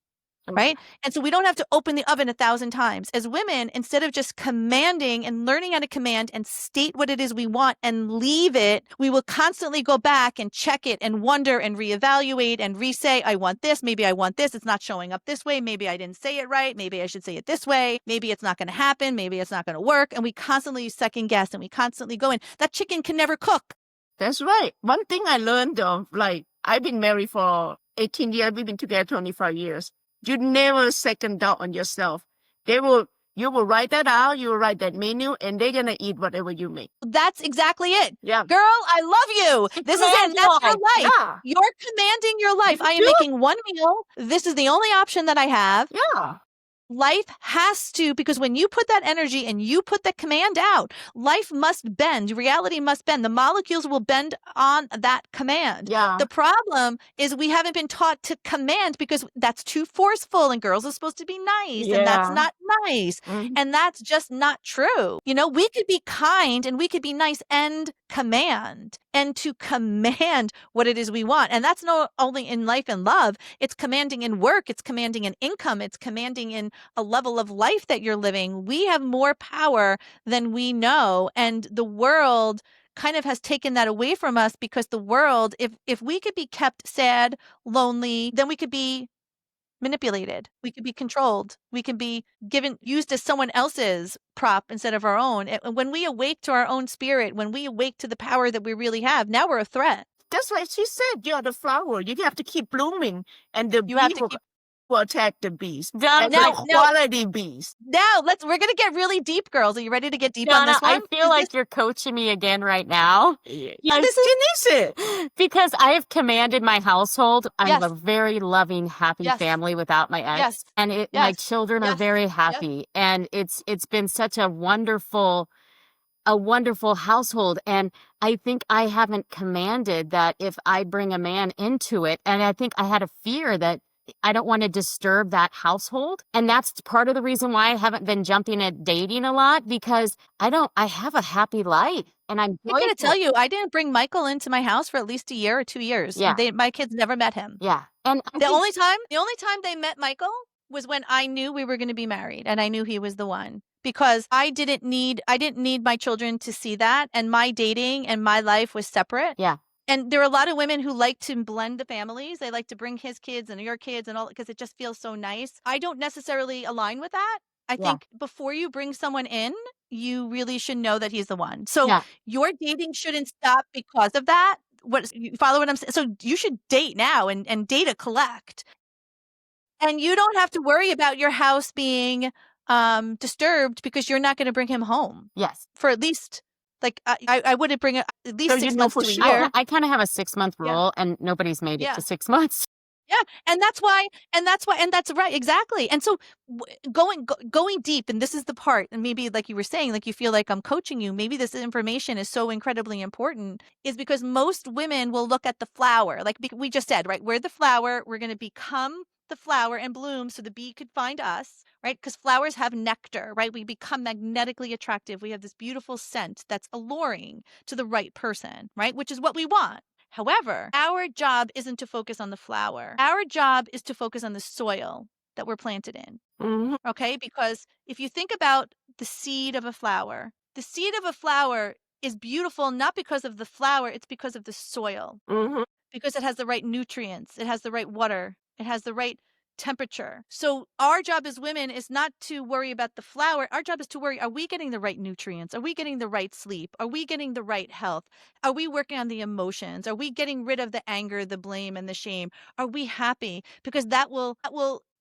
Right? And so we don't have to open the oven 1,000 times. As women, instead of just commanding and learning how to command and state what it is we want and leave it, we will constantly go back and check it and wonder and reevaluate and re-say, I want this. Maybe I want this. It's not showing up this way. Maybe I didn't say it right. Maybe I should say it this way. Maybe it's not going to happen. Maybe it's not going to work. And we constantly second guess and we constantly go in. That chicken can never cook. That's right. One thing I learned though, like I've been married for 18 years. We've been together 25 years. You never second doubt on yourself. You will write that out, you will write that menu, and they're going to eat whatever you make. That's exactly it. Yeah. Girl, I love you. This is it. That's your life. Yeah. You're commanding your life. I am making one meal. This is the only option that I have. Yeah. Life has to, because when you put that energy and you put that command out, life must bend. Reality must bend. The molecules will bend on that command. Yeah. The problem is we haven't been taught to command because that's too forceful and girls are supposed to be nice and that's not nice. Mhm. And that's just not true. You know, we could be kind and we could be nice and command, and to command what it is we want. And that's not only in life and love, it's commanding in work, it's commanding in income, it's commanding in a level of life that you're living. We have more power than we know. And the world kind of has taken that away from us because the world, if we could be kept sad, lonely, then we could be manipulated. We could be controlled. We can be used as someone else's prop instead of our own. And when we awake to our own spirit, when we awake to the power that we really have, now we're a threat. That's why she said you're the flower. You have to keep blooming, and the You have bee to will, keep. will attack the bees. Donna, And now- the quality bees. Now we're gonna get really deep, girls. Are you ready to get deep on Donna, this one? I feel like you're coaching me again right now. Yeah. Yes. This is it. Because I have commanded my household. I have Yes. a very loving, happy Yes. family without my ex. Yes. And my Yes. children are Yes. very happy. And it's been such a wonderful household. And I think I haven't commanded that if I bring a man into it, and I think I had a fear that I don't want to disturb that household. And that's part of the reason why I haven't been jumping at dating a lot, because I have a happy life and I'm I gotta joyful. tell you, I didn't bring Michael into my house for at least a year or 2 years. Yeah. My kids never met him. Yeah. And I The think- only time they met Michael was when I knew we were going to be married and I knew he was the one, because I didn't need my children to see that, and my dating and my life was separate. Yeah. And there are a lot of women who like to blend the families. They like to bring his kids and your kids and all, because it just feels so nice. I don't necessarily align with that. I Yeah. think before you bring someone in, you really should know that he's the one. So Yeah. your dating shouldn't stop because of that. You follow what I'm saying? So you should date now and date a collect. And you don't have to worry about your house being disturbed because you're not going to bring him home Yes. for at least, like, I wouldn't bring it at least So you 6 know months for to a sure. year. I kind of have a 6-month Yeah. rule, and nobody's made it Yeah. to 6 months. Yeah, and that's right, exactly. And so going deep, and this is the part, and maybe like you were saying, like you feel like I'm coaching you, maybe this information is so incredibly important, is because most women will look at the flower, like we just said, right? We're the flower, we're going to become the flower and bloom so the bee could find us, right? Because flowers have nectar, right? We become magnetically attractive. We have this beautiful scent that's alluring to the right person, right? Which is what we want. However, our job isn't to focus on the flower. Our job is to focus on the soil that we're planted in. Mm-hmm. Okay? Because if you think about the seed of a flower, the seed of a flower is beautiful not because of the flower, it's because of the soil. Mm-hmm. Because it has the right nutrients, it has the right water, it has the right temperature. So our job as women is not to worry about the flower. Our job is to worry, are we getting the right nutrients? Are we getting the right sleep? Are we getting the right health? Are we working on the emotions? Are we getting rid of the anger, the blame, and the shame? Are we happy? Because that will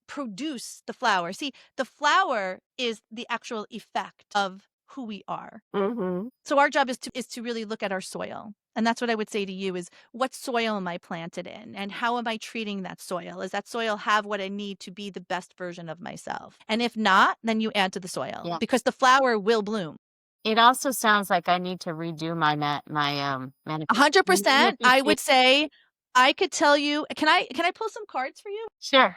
produce the flower. See, the flower is the actual effect of who we are. Mm-hmm. So our job is to really look at our soil. And that's what I would say to you is, what soil am I planted in? And how am I treating that soil? Does that soil have what I need to be the best version of myself? And if not, then you add to the soil. Yeah. Because the flower will bloom. It also sounds like I need to redo my manifestation. 100%. I would say, I could tell you, can I pull some cards for you? Sure.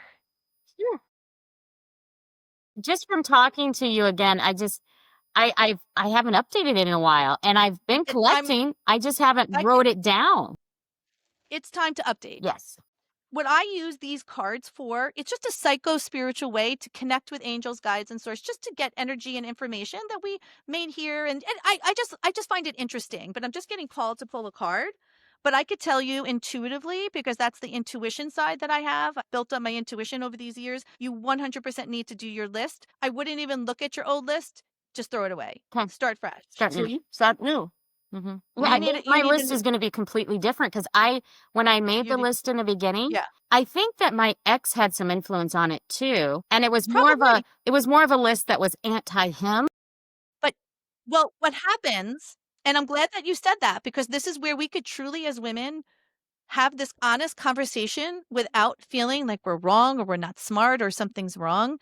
Just from talking to you again, I haven't updated it in a while, and I've been collecting. I just haven't wrote it down. It's time to update. Yes. What I use these cards for, it's just a psycho-spiritual way to connect with angels, guides, and source, just to get energy and information that we made here. And I just find it interesting, but I'm just getting called to pull a card. But I could tell you intuitively, because that's the intuition side that I have. I built up my intuition over these years. You 100% need to do your list. I wouldn't even look at your old list. Just throw it away. Okay. Start fresh. Start new. Mm-hmm. You My need list to- is going to be completely different because when I made the list in the beginning, Yeah. I think that my ex had some influence on it too, and it was more Probably. of a list that was anti him. Well, what happens, and I'm glad that you said that, because this is where we could truly, as women, have this honest conversation without feeling like we're wrong or we're not smart or something's wrong.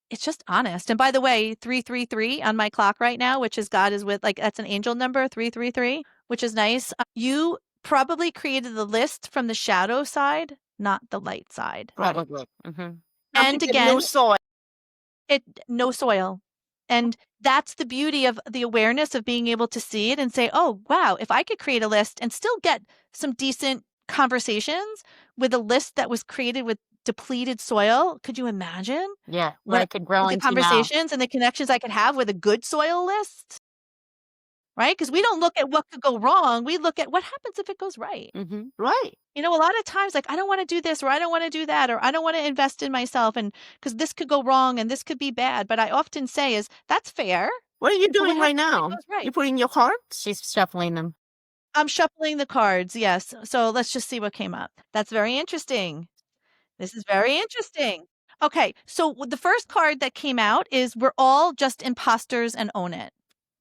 It's just honest. And by the way, 333 on my clock right now, which is God is with, like, that's an angel number, 333, which is nice. You probably created the list from the shadow side, not the light side. Probably. Mm-hmm. And again, no soil. No soil. And that's the beauty of the awareness of being able to see it and say, oh, wow, if I could create a list and still get some decent conversations with a list that was created with depleted soil, could you imagine? Yeah, where I could grow the into now. conversations and the connections I could have with a good soil list? Right? Because we don't look at what could go wrong. We look at what happens if it goes right. Mm-hmm. Right. You know, a lot of times, like, I don't want to do this, or I don't want to do that, or I don't want to invest in myself, and because this could go wrong and this could be bad. But I often say is, that's fair. What are you But doing what right happens if it now? goes right? You putting your cards? She's shuffling them. I'm shuffling the cards. Yes. So let's just see what came up. That's very interesting. This is very interesting. Okay. So the first card that came out is, we're all just imposters and own it.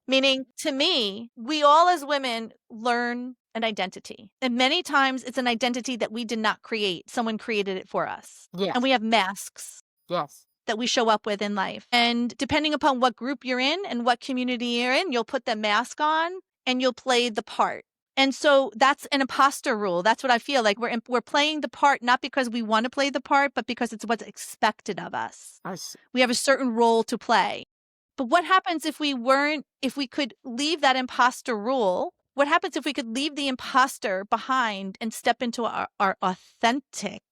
Meaning, to me, we all as women learn an identity. And many times it's an identity that we did not create. Someone created it for us. Yes. And we have masks Yes. that we show up with in life. And depending upon what group you're in and what community you're in, you'll put the mask on and you'll play the part. And so that's an imposter rule. That's what I feel like. We're playing the part, not because we want to play the part, but because it's what's expected of us. We have a certain role to play. But what happens if we could leave that imposter rule? What happens if we could leave the imposter behind and step into our authentic?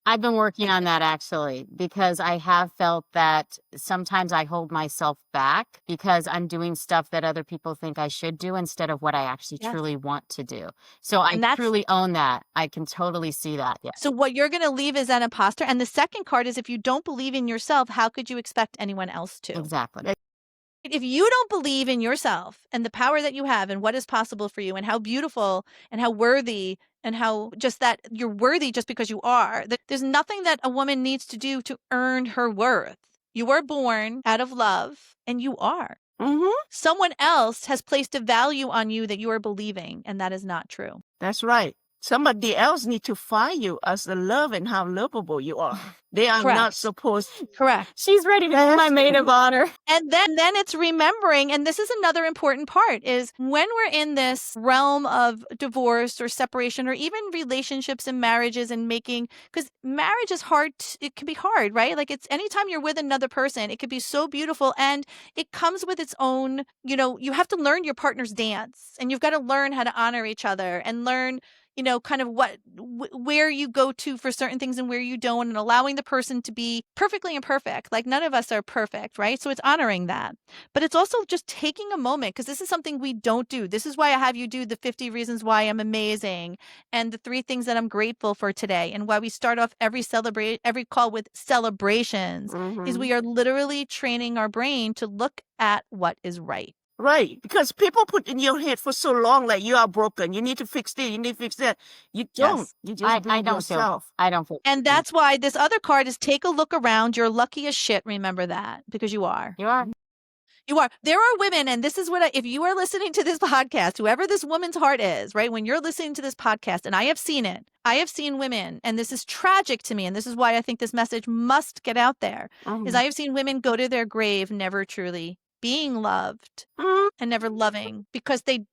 I've been working on that actually, because I have felt that sometimes I hold myself back because I'm doing stuff that other people think I should do instead of what I actually truly want to do. So I truly own that. I can totally see that. Yeah. So what you're going to leave is an imposter. And the second card is, if you don't believe in yourself, how could you expect anyone else to? Exactly. If you don't believe in yourself and the power that you have and what is possible for you and how beautiful and how worthy and how just that you're worthy just because you are, there's nothing that a woman needs to do to earn her worth. You are born out of love, and you are. Mm-hmm. Someone else has placed a value on you that you are believing, and that is not true. That's right. Somebody else need to find you as the love and how lovable you are. They are not Correct. supposed to. Correct. She's ready to be my maid of honor. And then it's remembering, and this is another important part, is when we're in this realm of divorce or separation or even relationships and marriages and making, because marriage is hard, it can be hard, right? Like it's anytime you're with another person, it could be so beautiful and it comes with its own, you have to learn your partner's dance and you've got to learn how to honor each other and learn kind of where you go to for certain things and where you don't, and allowing the person to be perfectly imperfect. Like none of us are perfect, right? So it's honoring that. But it's also just taking a moment, because this is something we don't do. This is why I have you do the 50 reasons why I'm amazing and the 3 things that I'm grateful for today, and why we start off every call with celebrations, is we are literally training our brain to look at what is right. Right, because people put in your head for so long, like you are broken, you need to fix this, you need to fix that. You don't. Yes. You just do I it don't yourself. feel. I don't feel. And that's why this other card is take a look around. You're lucky as shit. Remember that, because you are. You are. You are. There are women, and this is what if you are listening to this podcast, whoever this woman's heart is, right? When you're listening to this podcast, and I have seen it, I have seen women, and this is tragic to me, and this is why I think this message must get out there, is I have seen women go to their grave never truly being loved and never loving, because the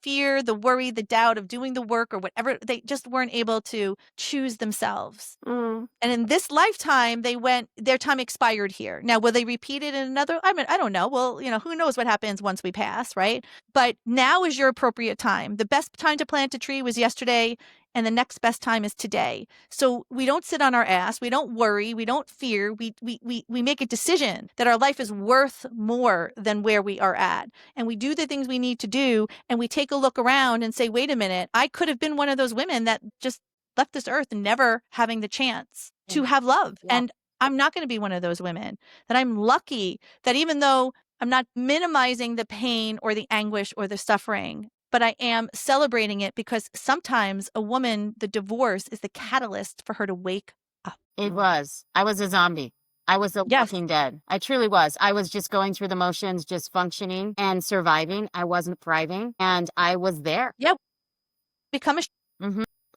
fear, the worry, the doubt of doing the work or whatever, they just weren't able to choose themselves. And in this lifetime, their time expired here. Now, will they repeat it in another? I mean, I don't know. Well, who knows what happens once we pass, right? But now is your appropriate time. The best time to plant a tree was yesterday, and the next best time is today. So we don't sit on our ass. We don't worry. We don't fear. We make a decision that our life is worth more than where we are at. And we do the things we need to do. And we take a look around and say, wait a minute, I could have been one of those women that just left this earth never having the chance to have love. Yeah. And I'm not going to be one of those women. That I'm lucky that even though I'm not minimizing the pain or the anguish or the suffering, but I am celebrating it, because sometimes a woman, the divorce is the catalyst for her to wake up. It was. I was a zombie. I was a walking dead. I truly was. I was just going through the motions, just functioning and surviving. I wasn't thriving, and I was there. Yep. Become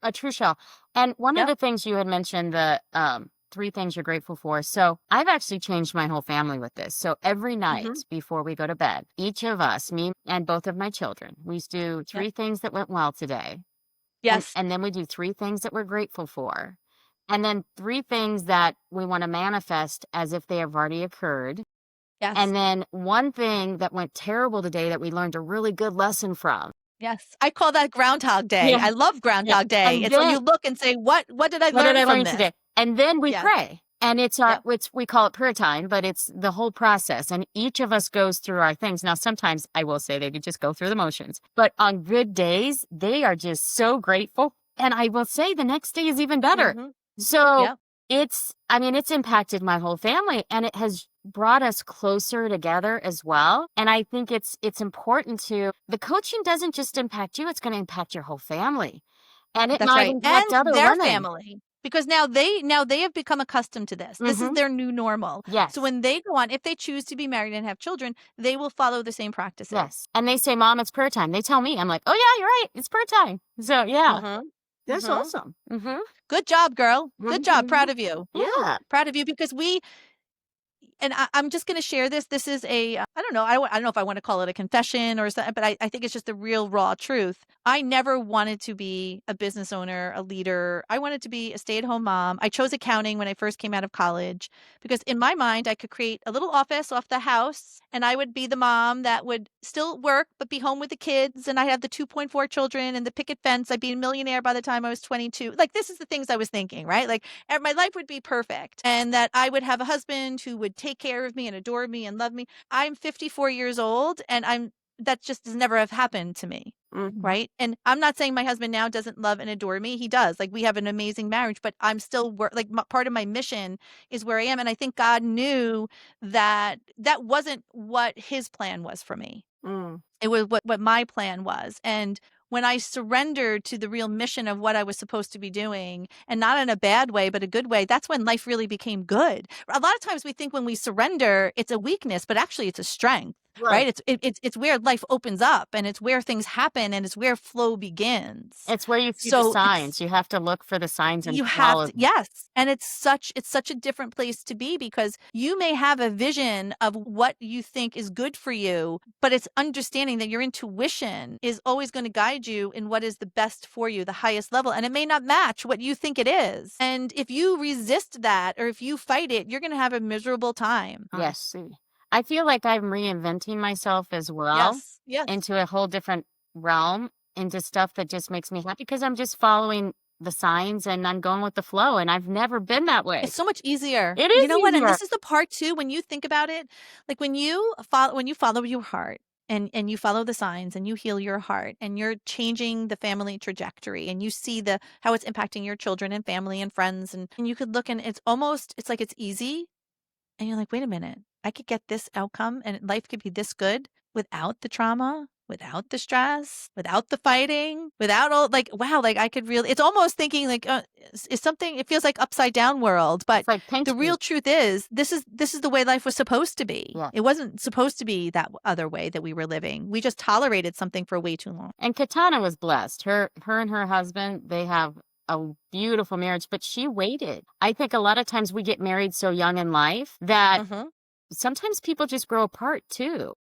a true shell. And one of the things you had mentioned, the 3 things you're grateful for. So I've actually changed my whole family with this. So every night before we go to bed, each of us, me and both of my children, we do 3 things that went well today. Yes. And then we do 3 things that we're grateful for. And then 3 things that we want to manifest as if they have already occurred. Yes. And then 1 thing that went terrible today that we learned a really good lesson from. Yes. I call that Groundhog Day. Yeah. I love Groundhog Day. And it's when you look and say, what did I learn from this? Today? And then we pray. And it's we call it prayer time, but it's the whole process. And each of us goes through our things. Now, sometimes I will say they could just go through the motions, but on good days, they are just so grateful. And I will say the next day is even better. So it's impacted my whole family, and it has brought us closer together as well. And I think it's important the coaching doesn't just impact you, it's going to impact your whole family. And it might impact other their women. family. Because now they have become accustomed to this. This is their new normal. Yes. So when they go on, if they choose to be married and have children, they will follow the same practices. Yes. And they say, Mom, it's prayer time. They tell me, I'm like, oh yeah, you're right. It's prayer time. So yeah. That's awesome. Good job, girl. Good job. Proud of you. Yeah. Proud of you, because I'm just going to share this. This is I don't know. I don't know if I want to call it a confession or something, but I think it's just the real raw truth. I never wanted to be a business owner, a leader. I wanted to be a stay-at-home mom. I chose accounting when I first came out of college because in my mind, I could create a little office off the house, and I would be the mom that would still work, but be home with the kids. And I'd have the 2.4 children and the picket fence. I'd be a millionaire by the time I was 22. Like, this is the things I was thinking, right? Like, my life would be perfect, and that I would have a husband who would take care of me and adore me and love me. I'm 54 years old, and that just has never have happened to me. Right. And I'm not saying my husband now doesn't love and adore me. He does. Like, we have an amazing marriage, but I'm still part of my mission is where I am. And I think God knew that wasn't what his plan was for me. It was what my plan was. And when I surrendered to the real mission of what I was supposed to be doing, and not in a bad way, but a good way, that's when life really became good. A lot of times we think when we surrender, it's a weakness, but actually it's a strength. right? It's where life opens up, and it's where things happen, and it's where flow begins. It's where you see the So signs. You have to look for the signs and you have follow to, them. yes. And it's such a different place to be, because you may have a vision of what you think is good for you, but it's understanding that your intuition is always going to guide you in what is the best for you, the highest level. And it may not match what you think it is. And if you resist that, or if you fight it, you're going to have a miserable time. Yes. I feel like I'm reinventing myself as well Yes. Yes. into a whole different realm, into stuff that just makes me happy because I'm just following the signs and I'm going with the flow. And I've never been that way. It's so much easier. It is You know what? And easier. this is the part too, when you think about it, like when you follow your heart, and you follow the signs, and you heal your heart, and you're changing the family trajectory, and you see how it's impacting your children and family and friends, and you could look, and it's like it's easy. And you're like, wait a minute, I could get this outcome, and life could be this good without the trauma, without the stress, without the fighting, without all, like, wow, like I could really, it's almost thinking like, is something, it feels like upside down world. But It's like pinch the real me. truth is, this is the way life was supposed to be. Yeah. It wasn't supposed to be that other way that we were living. We just tolerated something for way too long. And Katana was blessed. Her and her husband, they have a beautiful marriage, but she waited. I think a lot of times we get married so young in life that sometimes people just grow apart too.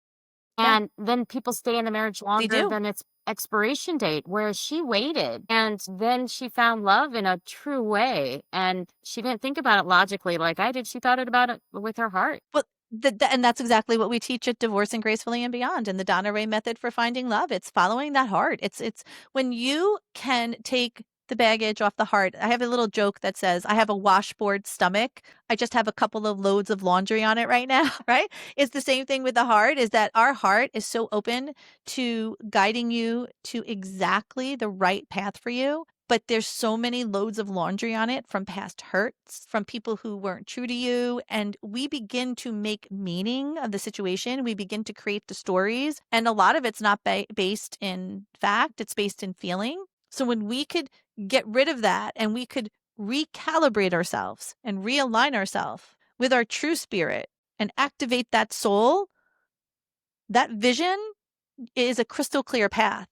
Yeah. And then people stay in the marriage longer do. than its expiration date, whereas she waited. And then she found love in a true way. And she didn't think about it logically like I did. She thought about it with her heart. Well, and that's exactly what we teach at Divorcing Gracefully and Beyond, and the Donna Rae method for finding love. It's following that heart. It's when you can take the baggage off the heart. I have a little joke that says, I have a washboard stomach. I just have a couple of loads of laundry on it right now, right? It's the same thing with the heart, is that our heart is so open to guiding you to exactly the right path for you. But there's so many loads of laundry on it from past hurts, from people who weren't true to you. And we begin to make meaning of the situation. We begin to create the stories. And a lot of it's not based in fact, it's based in feeling. So when we could get rid of that, and we could recalibrate ourselves and realign ourselves with our true spirit and activate that soul, that vision is a crystal clear path.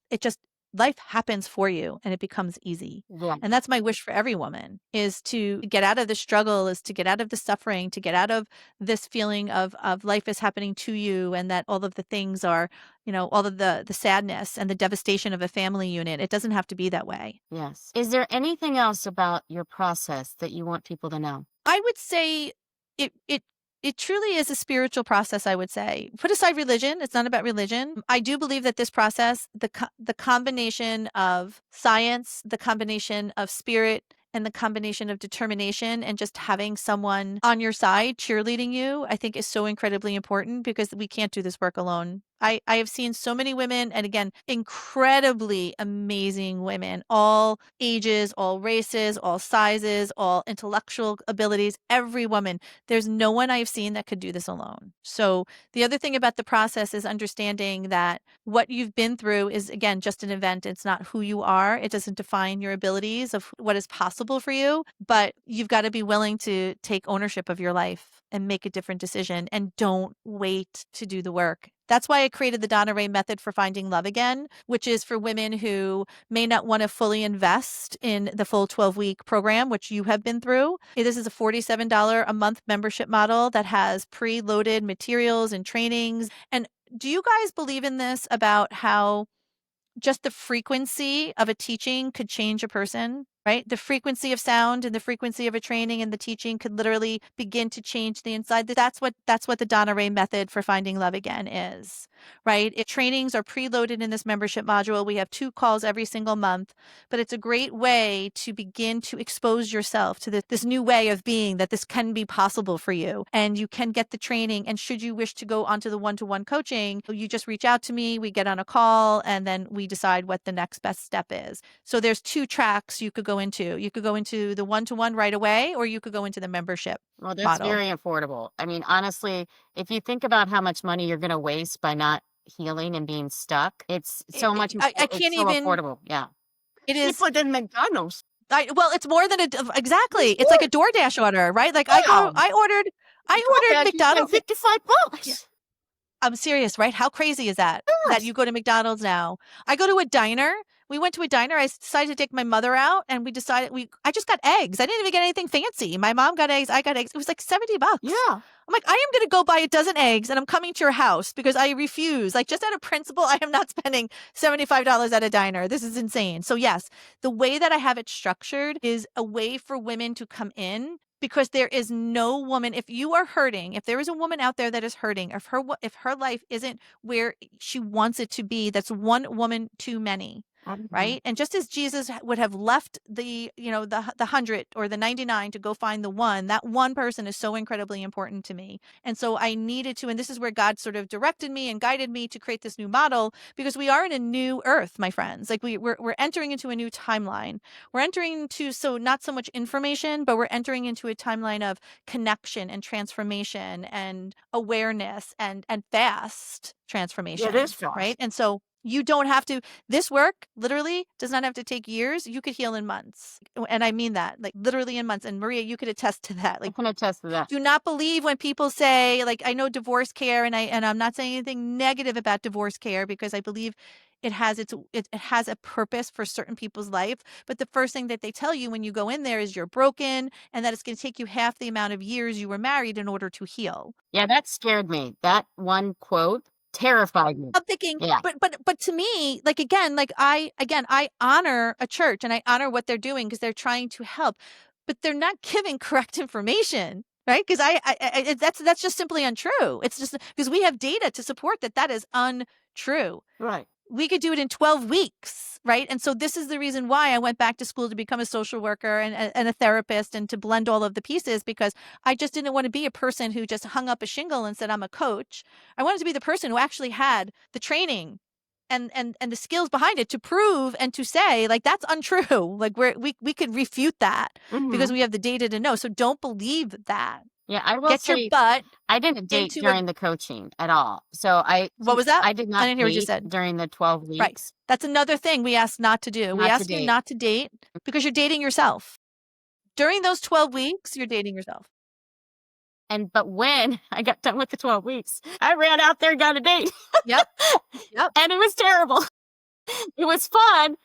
Life happens for you, and it becomes easy. Yeah. And that's my wish for every woman, is to get out of the struggle, is to get out of the suffering, to get out of this feeling of life is happening to you, and that all of the things are, all of the sadness and the devastation of a family unit. It doesn't have to be that way. Yes. Is there anything else about your process that you want people to know? I would say it truly is a spiritual process, I would say. Put aside religion. It's not about religion. I do believe that this process, the combination of science, the combination of spirit, and the combination of determination, and just having someone on your side cheerleading you, I think is so incredibly important, because we can't do this work alone. I have seen so many women, and again, incredibly amazing women, all ages, all races, all sizes, all intellectual abilities, every woman. There's no one I've seen that could do this alone. So the other thing about the process is understanding that what you've been through is, again, just an event. It's not who you are. It doesn't define your abilities of what is possible for you, but you've got to be willing to take ownership of your life and make a different decision, and don't wait to do the work. That's why I created the Donna Rae method for finding love again, which is for women who may not want to fully invest in the full 12-week program, which you have been through. This is a $47 a month membership model that has preloaded materials and trainings. And do you guys believe in this, about how just the frequency of a teaching could change a person, right? The frequency of sound and the frequency of a training and the teaching could literally begin to change the inside. That's what the Donna Rae method for finding love again is, right? If trainings are preloaded in this membership module, we have 2 calls every single month, but it's a great way to begin to expose yourself to this new way of being, that this can be possible for you, and you can get the training. And should you wish to go onto the one-to-one coaching, you just reach out to me, we get on a call, and then we decide what the next best step is. So there's 2 tracks you could go into. You could go into the one-to-one right away, or you could go into the membership Well, that's model. very affordable. I mean, honestly, if you think about how much money you're going to waste by not healing and being stuck, it's so much. I It's can't so even. affordable. Yeah. It is. Cheaper than McDonald's. Well, it's more than exactly. It's like a DoorDash order, right? Like I ordered DoorDash is McDonald's. $55. Yeah. I'm serious, right? How crazy is that? That you go to McDonald's now. I go to a diner. We went to a diner. I decided to take my mother out, and I just got eggs. I didn't even get anything fancy. My mom got eggs. I got eggs. It was like $70. Yeah. I'm like, I am going to go buy a dozen eggs, and I'm coming to your house because I refuse. Like, just out of principle, I am not spending $75 at a diner. This is insane. So yes, the way that I have it structured is a way for women to come in, because there is no woman, if you are hurting, if there is a woman out there that is hurting, if her life isn't where she wants it to be, that's one woman too many. Right. And just as Jesus would have left the 100 or the 99 to go find the one, that one person is so incredibly important to me. And so I needed to, and this is where God sort of directed me and guided me to create this new model, because we are in a new earth, my friends. Like we're entering into a new timeline. We're entering into, so not so much information, but we're entering into a timeline of connection and transformation and awareness and fast transformation. Yeah, it is fast. Right. And so you don't have to, this work literally does not have to take years. You could heal in months. And I mean that, like literally in months. And Maria, you could attest to that. I Like, can attest to that. do not believe when people say, like, I know divorce care, and I'm not saying anything negative about divorce care, because I believe it has it has a purpose for certain people's life. But the first thing that they tell you when you go in there is you're broken, and that it's going to take you half the amount of years you were married in order to heal. Yeah, that scared me. That one quote terrified me. I'm thinking, Yeah. but to me, like, I honor a church, and I honor what they're doing because they're trying to help, but they're not giving correct information, right? Because that's just simply untrue. It's just because we have data to support that is untrue. Right. We could do it in 12 weeks, right? And so this is the reason why I went back to school to become a social worker and a therapist, and to blend all of the pieces, because I just didn't want to be a person who just hung up a shingle and said, I'm a coach. I wanted to be the person who actually had the training and the skills behind it to prove and to say, like, that's untrue. Like we could refute that because we have the data to know. So don't believe that. Yeah, I will Get say your butt. I didn't date into during the coaching at all. So What was that? I did not I didn't hear what you date said. during the 12 weeks. Right. That's another thing we asked not to do. We Not to asked you date. not to date because you're dating yourself. During those 12 weeks, you're dating yourself. But when I got done with the 12 weeks, I ran out there and got a date. Yep. And it was terrible. It was fun,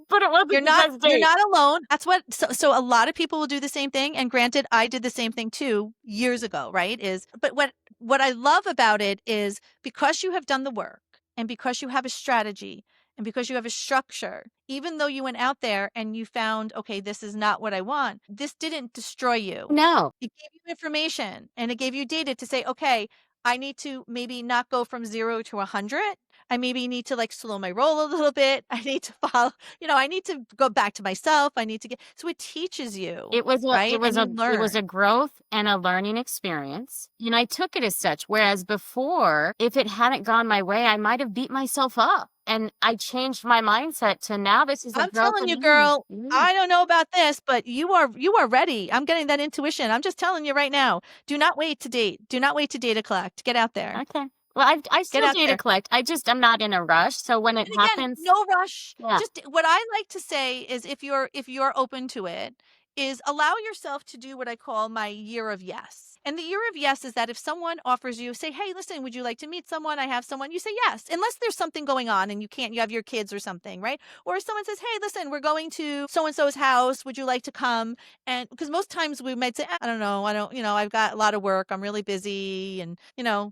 but it wasn't You're the not best date. you're not alone. That's what so a lot of people will do the same thing. And granted, I did the same thing too years ago, right? But what I love about it is because you have done the work, and because you have a strategy, and because you have a structure, even though you went out there and you found, okay, this is not what I want, this didn't destroy you. No. It gave you information, and it gave you data to say, okay, I need to maybe not go from 0 to 100. I maybe need to like slow my roll a little bit. I need to follow, I need to go back to myself. I need to so it teaches you. It was right? it was And you a it was a learn. growth and a learning experience. And I took it as such. Whereas before, if it hadn't gone my way, I might have beat myself up. And I changed my mindset to now this is a I'm growth telling of you, me. girl, Mm. I don't know about this, but you are ready. I'm getting that intuition. I'm just telling you right now. Do not wait to date. Do not wait to data collect. Get out there. Okay. Well, I still out data there. collect. I'm not in a rush. So when it And again, happens, no rush. Yeah. Just what I like to say is if you're open to it, is allow yourself to do what I call my year of yes. And the year of yes is that if someone offers you, say, hey, listen, would you like to meet someone? I have someone, you say yes, unless there's something going on and you have your kids or something, right? Or if someone says, hey, listen, we're going to so-and-so's house. Would you like to come? And because most times we might say, I don't know. I've got a lot of work. I'm really busy and,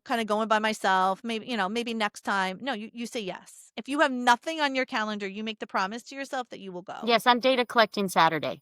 kind of going by myself. Maybe next time. No, you say yes. If you have nothing on your calendar, you make the promise to yourself that you will go. yes, I'm data collecting Saturday.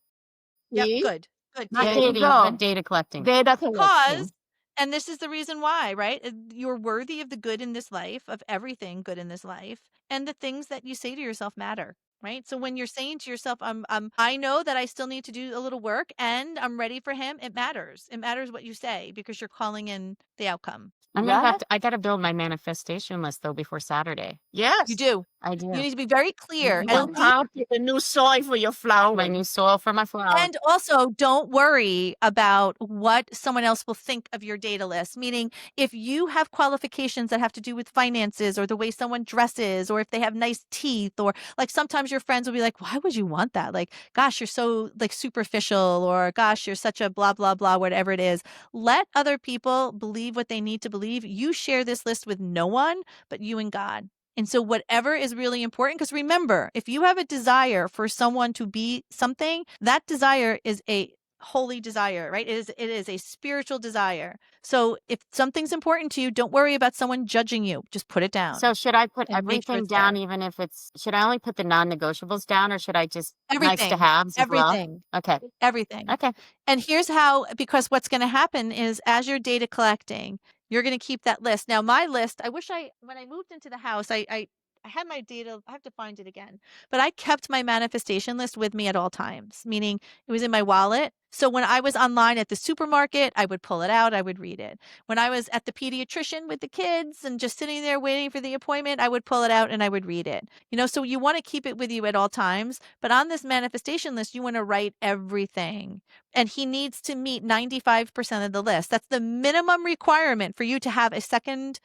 Yep. See? Good. Not There you dating, go. but data collecting. Data collecting. Because, and this is the reason why, right? You're worthy of the good in this life, of everything good in this life, and the things that you say to yourself matter, right? So when you're saying to yourself, I know that I still need to do a little work, and I'm ready for him. It matters. It matters what you say because you're calling in the outcome. I got to build my manifestation list though before Saturday. Yes. You do. I do. You need to be very clear. Mhm. And how to the new soil for your flower. My new soil for my flower. And also, don't worry about what someone else will think of your data list. Meaning, if you have qualifications that have to do with finances or the way someone dresses, or if they have nice teeth, or like sometimes your friends will be like, why would you want that? Like, gosh, you're so like superficial, or gosh, you're such a blah, blah, blah, whatever it is. Let other people believe what they need to believe. You share this list with no one but you and God. And so whatever is really important, because remember, if you have a desire for someone to be something, that desire is a holy desire, right? It is a spiritual desire. So if something's important to you, don't worry about someone judging you. Just put it down. So should I put and make sure everything it's down, there. even if should I only put the non-negotiables down, or should I just nice to Everything. haves as well? Everything. Okay. Everything. Okay. And here's how, because what's going to happen is as you're data collecting, you're going to keep that list. Now, my list, when I moved into the house, I had my data, I have to find it again, but I kept my manifestation list with me at all times, meaning it was in my wallet. So when I was online at the supermarket, I would pull it out, I would read it. When I was at the pediatrician with the kids and just sitting there waiting for the appointment, I would pull it out and I would read it. So you want to keep it with you at all times, but on this manifestation list, you want to write everything. And he needs to meet 95% of the list. That's the minimum requirement for you to have a second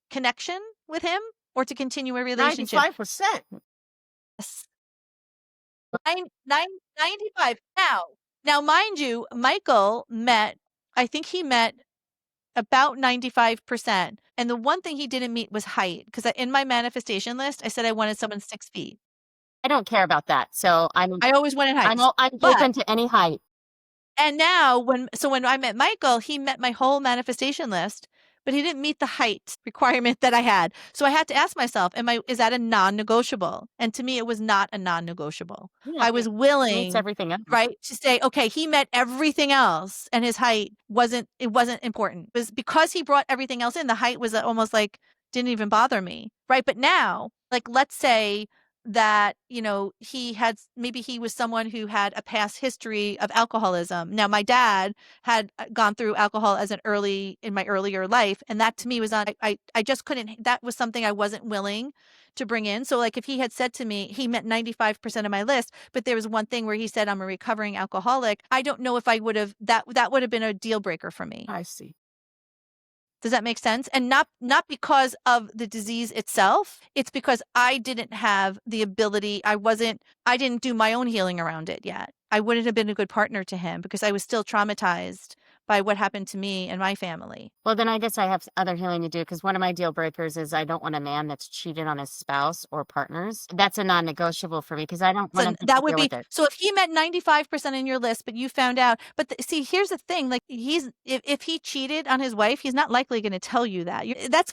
connection with him or to continue a relationship. 95%. Yes. 95. Now, mind you, Michael I think he met about 95%. And the one thing he didn't meet was height. Because in my manifestation list, I said I wanted someone 6 feet. I don't care about that. So I always wanted height. I'm open to any height. And now when I met Michael, he met my whole manifestation list, but he didn't meet the height requirement that I had. So I had to ask myself, is that a non-negotiable? And to me, it was not a non-negotiable. Yeah, I was it meets willing, everything else. right, to say, okay, he met everything else and his height wasn't important. It was because he brought everything else in. The height was almost like didn't even bother me. Right. But now, like, let's say that, maybe he was someone who had a past history of alcoholism. Now, my dad had gone through alcohol in my earlier life. And that to me was not, I just couldn't, that was something I wasn't willing to bring in. So like if he had said to me, he met 95% of my list, but there was one thing where he said, I'm a recovering alcoholic. I don't know if I would have, that would have been a deal breaker for me. I see. Does that make sense? And not because of the disease itself. It's because I didn't have the ability. I didn't do my own healing around it yet. I wouldn't have been a good partner to him because I was still traumatized by what happened to me and my family. Well, then I guess I have other healing to do because one of my deal breakers is I don't want a man that's cheated on his spouse or partners. That's a non-negotiable for me because I don't want to that would deal be with it. so if he met 95% in your list, but you found out. But see, here's the thing: like if he cheated on his wife, he's not likely going to tell you that. That's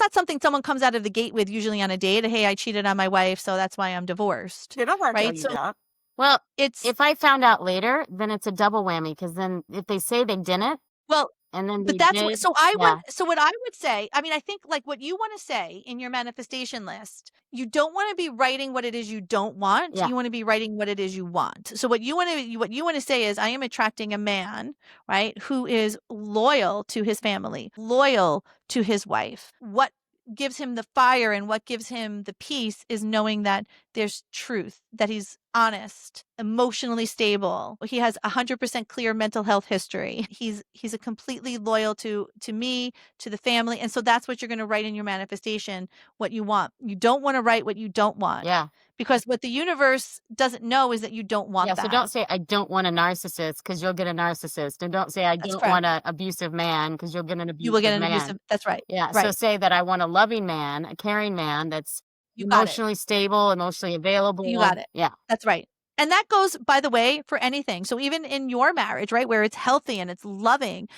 not something someone comes out of the gate with usually on a date. Hey, I cheated on my wife, so that's why I'm divorced. They don't want to right? tell you that. Well, It's if I found out later, then it's a double whammy because then if they say they didn't, well. and then But they that's did, what, so I would, so what I would say, I mean, I think like what you want to say in your manifestation list, you don't want to be writing what it is you don't want. Yeah. You want to be writing what it is you want. So what you want to say is, I am attracting a man, right, who is loyal to his family, loyal to his wife. What gives him the fire and what gives him the peace is knowing that there's truth, that he's honest, emotionally stable. He has 100% clear mental health history. He's a completely loyal to me, to the family. And so that's what you're going to write in your manifestation, what you want. You don't want to write what you don't want. Yeah. Because what the universe doesn't know is that you don't want that. So don't say I don't want a narcissist because you'll get a narcissist. And don't say I don't want an abusive man because you'll get an abusive man. You will get an abusive. That's right. Yeah. Right. So say that I want a loving man, a caring man that's You got it. emotionally stable, emotionally available. You got it. Yeah. That's right. And that goes, by the way, for anything. So even in your marriage, right, where it's healthy and it's loving,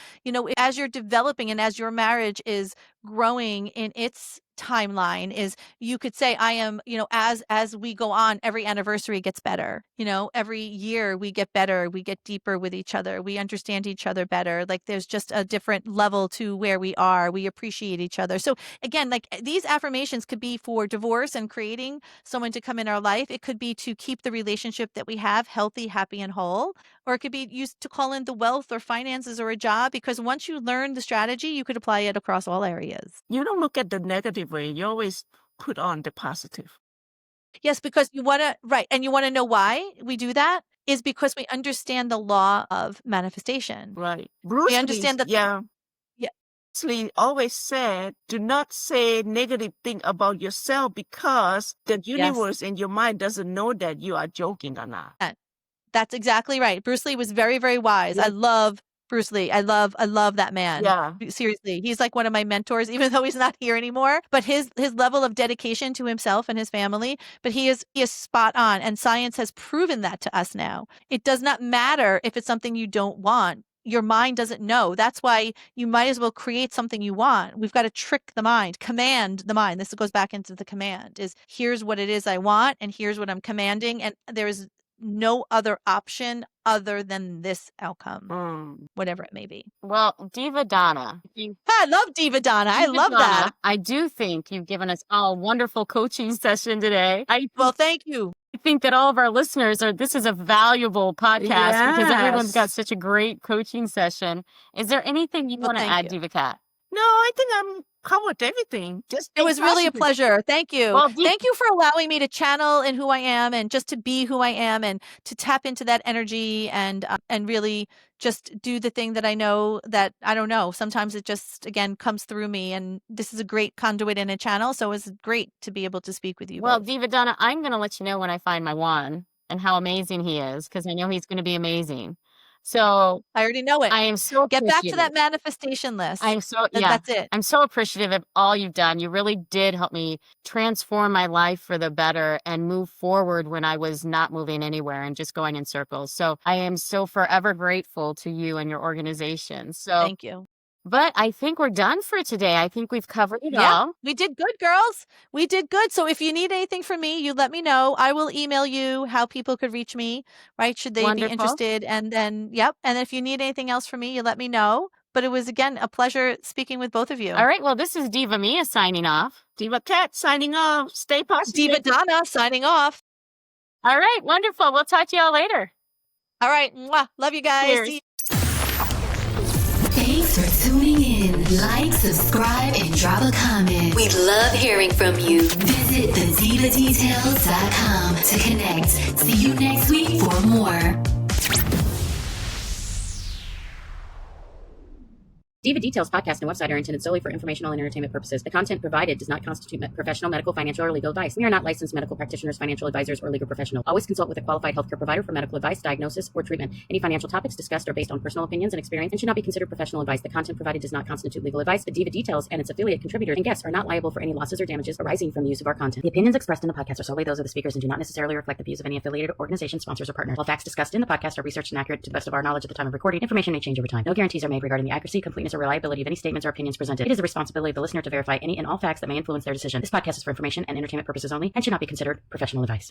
as you're developing and as your marriage is growing in its timeline, is you could say, I am, as we go on, every anniversary gets better. Every year we get better, we get deeper with each other, we understand each other better. Like there's just a different level to where we are. We appreciate each other. So again, like these affirmations could be for divorce and creating someone to come in our life. It could be to keep the relationship that we have healthy, happy, and whole. Or it could be used to call in the wealth or finances or a job, because once you learn the strategy, you could apply it across all areas. You don't look at the negative way. You always put on the positive. Yes, because you want to, right. And you want to know why we do that is because we understand the law of manifestation. Right. Bruce We Lee, understand that, yeah. yeah, Bruce Lee always said, do not say negative thing about yourself because the universe and your mind doesn't know that you are joking or not. that's exactly right. Bruce Lee was very, very wise. Yeah. I love Bruce Lee. I love that man. Yeah. Seriously. He's like one of my mentors, even though he's not here anymore. But his level of dedication to himself and his family, but he is spot on. And science has proven that to us now. It does not matter if it's something you don't want. Your mind doesn't know. That's why you might as well create something you want. We've got to trick the mind, command the mind. This goes back into the command is here's what it is I want and here's what I'm commanding. And there is no other option other than this outcome, whatever it may be. Well, Diva Donna. I love Diva Donna. I love that. I do think you've given us all a wonderful coaching session today. Well, thank you. I think that all of our listeners this is a valuable podcast because everyone's got such a great coaching session. Is there anything you want to add, Diva Khat? No, I think I'm covered everything. It was really a pleasure. Thank you. Well, thank you for allowing me to channel in who I am and just to be who I am and to tap into that energy and really just do the thing that I know that I don't know. Sometimes it just, again, comes through me. And this is a great conduit in a channel. So it's great to be able to speak with you. Well, both. Diva Donna, I'm going to let you know when I find my one and how amazing he is because I know he's going to be amazing. So I already know it. I am so get back to that manifestation list. I'm so That's it. I'm so appreciative of all you've done. You really did help me transform my life for the better and move forward when I was not moving anywhere and just going in circles. So I am so forever grateful to you and your organization. So thank you. But I think we're done for today. I think we've covered it all. We did good, girls. We did good. So if you need anything from me, you let me know. I will email you how people could reach me, right? Should they be interested? And then, And if you need anything else from me, you let me know. But it was, again, a pleasure speaking with both of you. All right. Well, this is Diva Mia signing off. Diva Khat signing off. Stay positive. Diva Donna signing off. All right. Wonderful. We'll talk to y'all later. All right. Mwah. Love you guys. Cheers. Thanks for tuning in. Like, subscribe, and drop a comment. We love hearing from you. Visit thedivadetails.com to connect. See you next week for more. Diva Details podcast and website are intended solely for informational and entertainment purposes. The content provided does not constitute professional, medical, financial, or legal advice. We are not licensed medical practitioners, financial advisors, or legal professionals. Always consult with a qualified healthcare provider for medical advice, diagnosis, or treatment. Any financial topics discussed are based on personal opinions and experience and should not be considered professional advice. The content provided does not constitute legal advice. The Diva Details and its affiliate contributors and guests are not liable for any losses or damages arising from the use of our content. The opinions expressed in the podcast are solely those of the speakers and do not necessarily reflect the views of any affiliated organization, sponsors, or partners. All facts discussed in the podcast are researched and accurate to the best of our knowledge at the time of recording. Information may change over time. No guarantees are made regarding the accuracy, completeness, or reliability of any statements or opinions presented. It is the responsibility of the listener to verify any and all facts that may influence their decision. This podcast is for information and entertainment purposes only and should not be considered professional advice.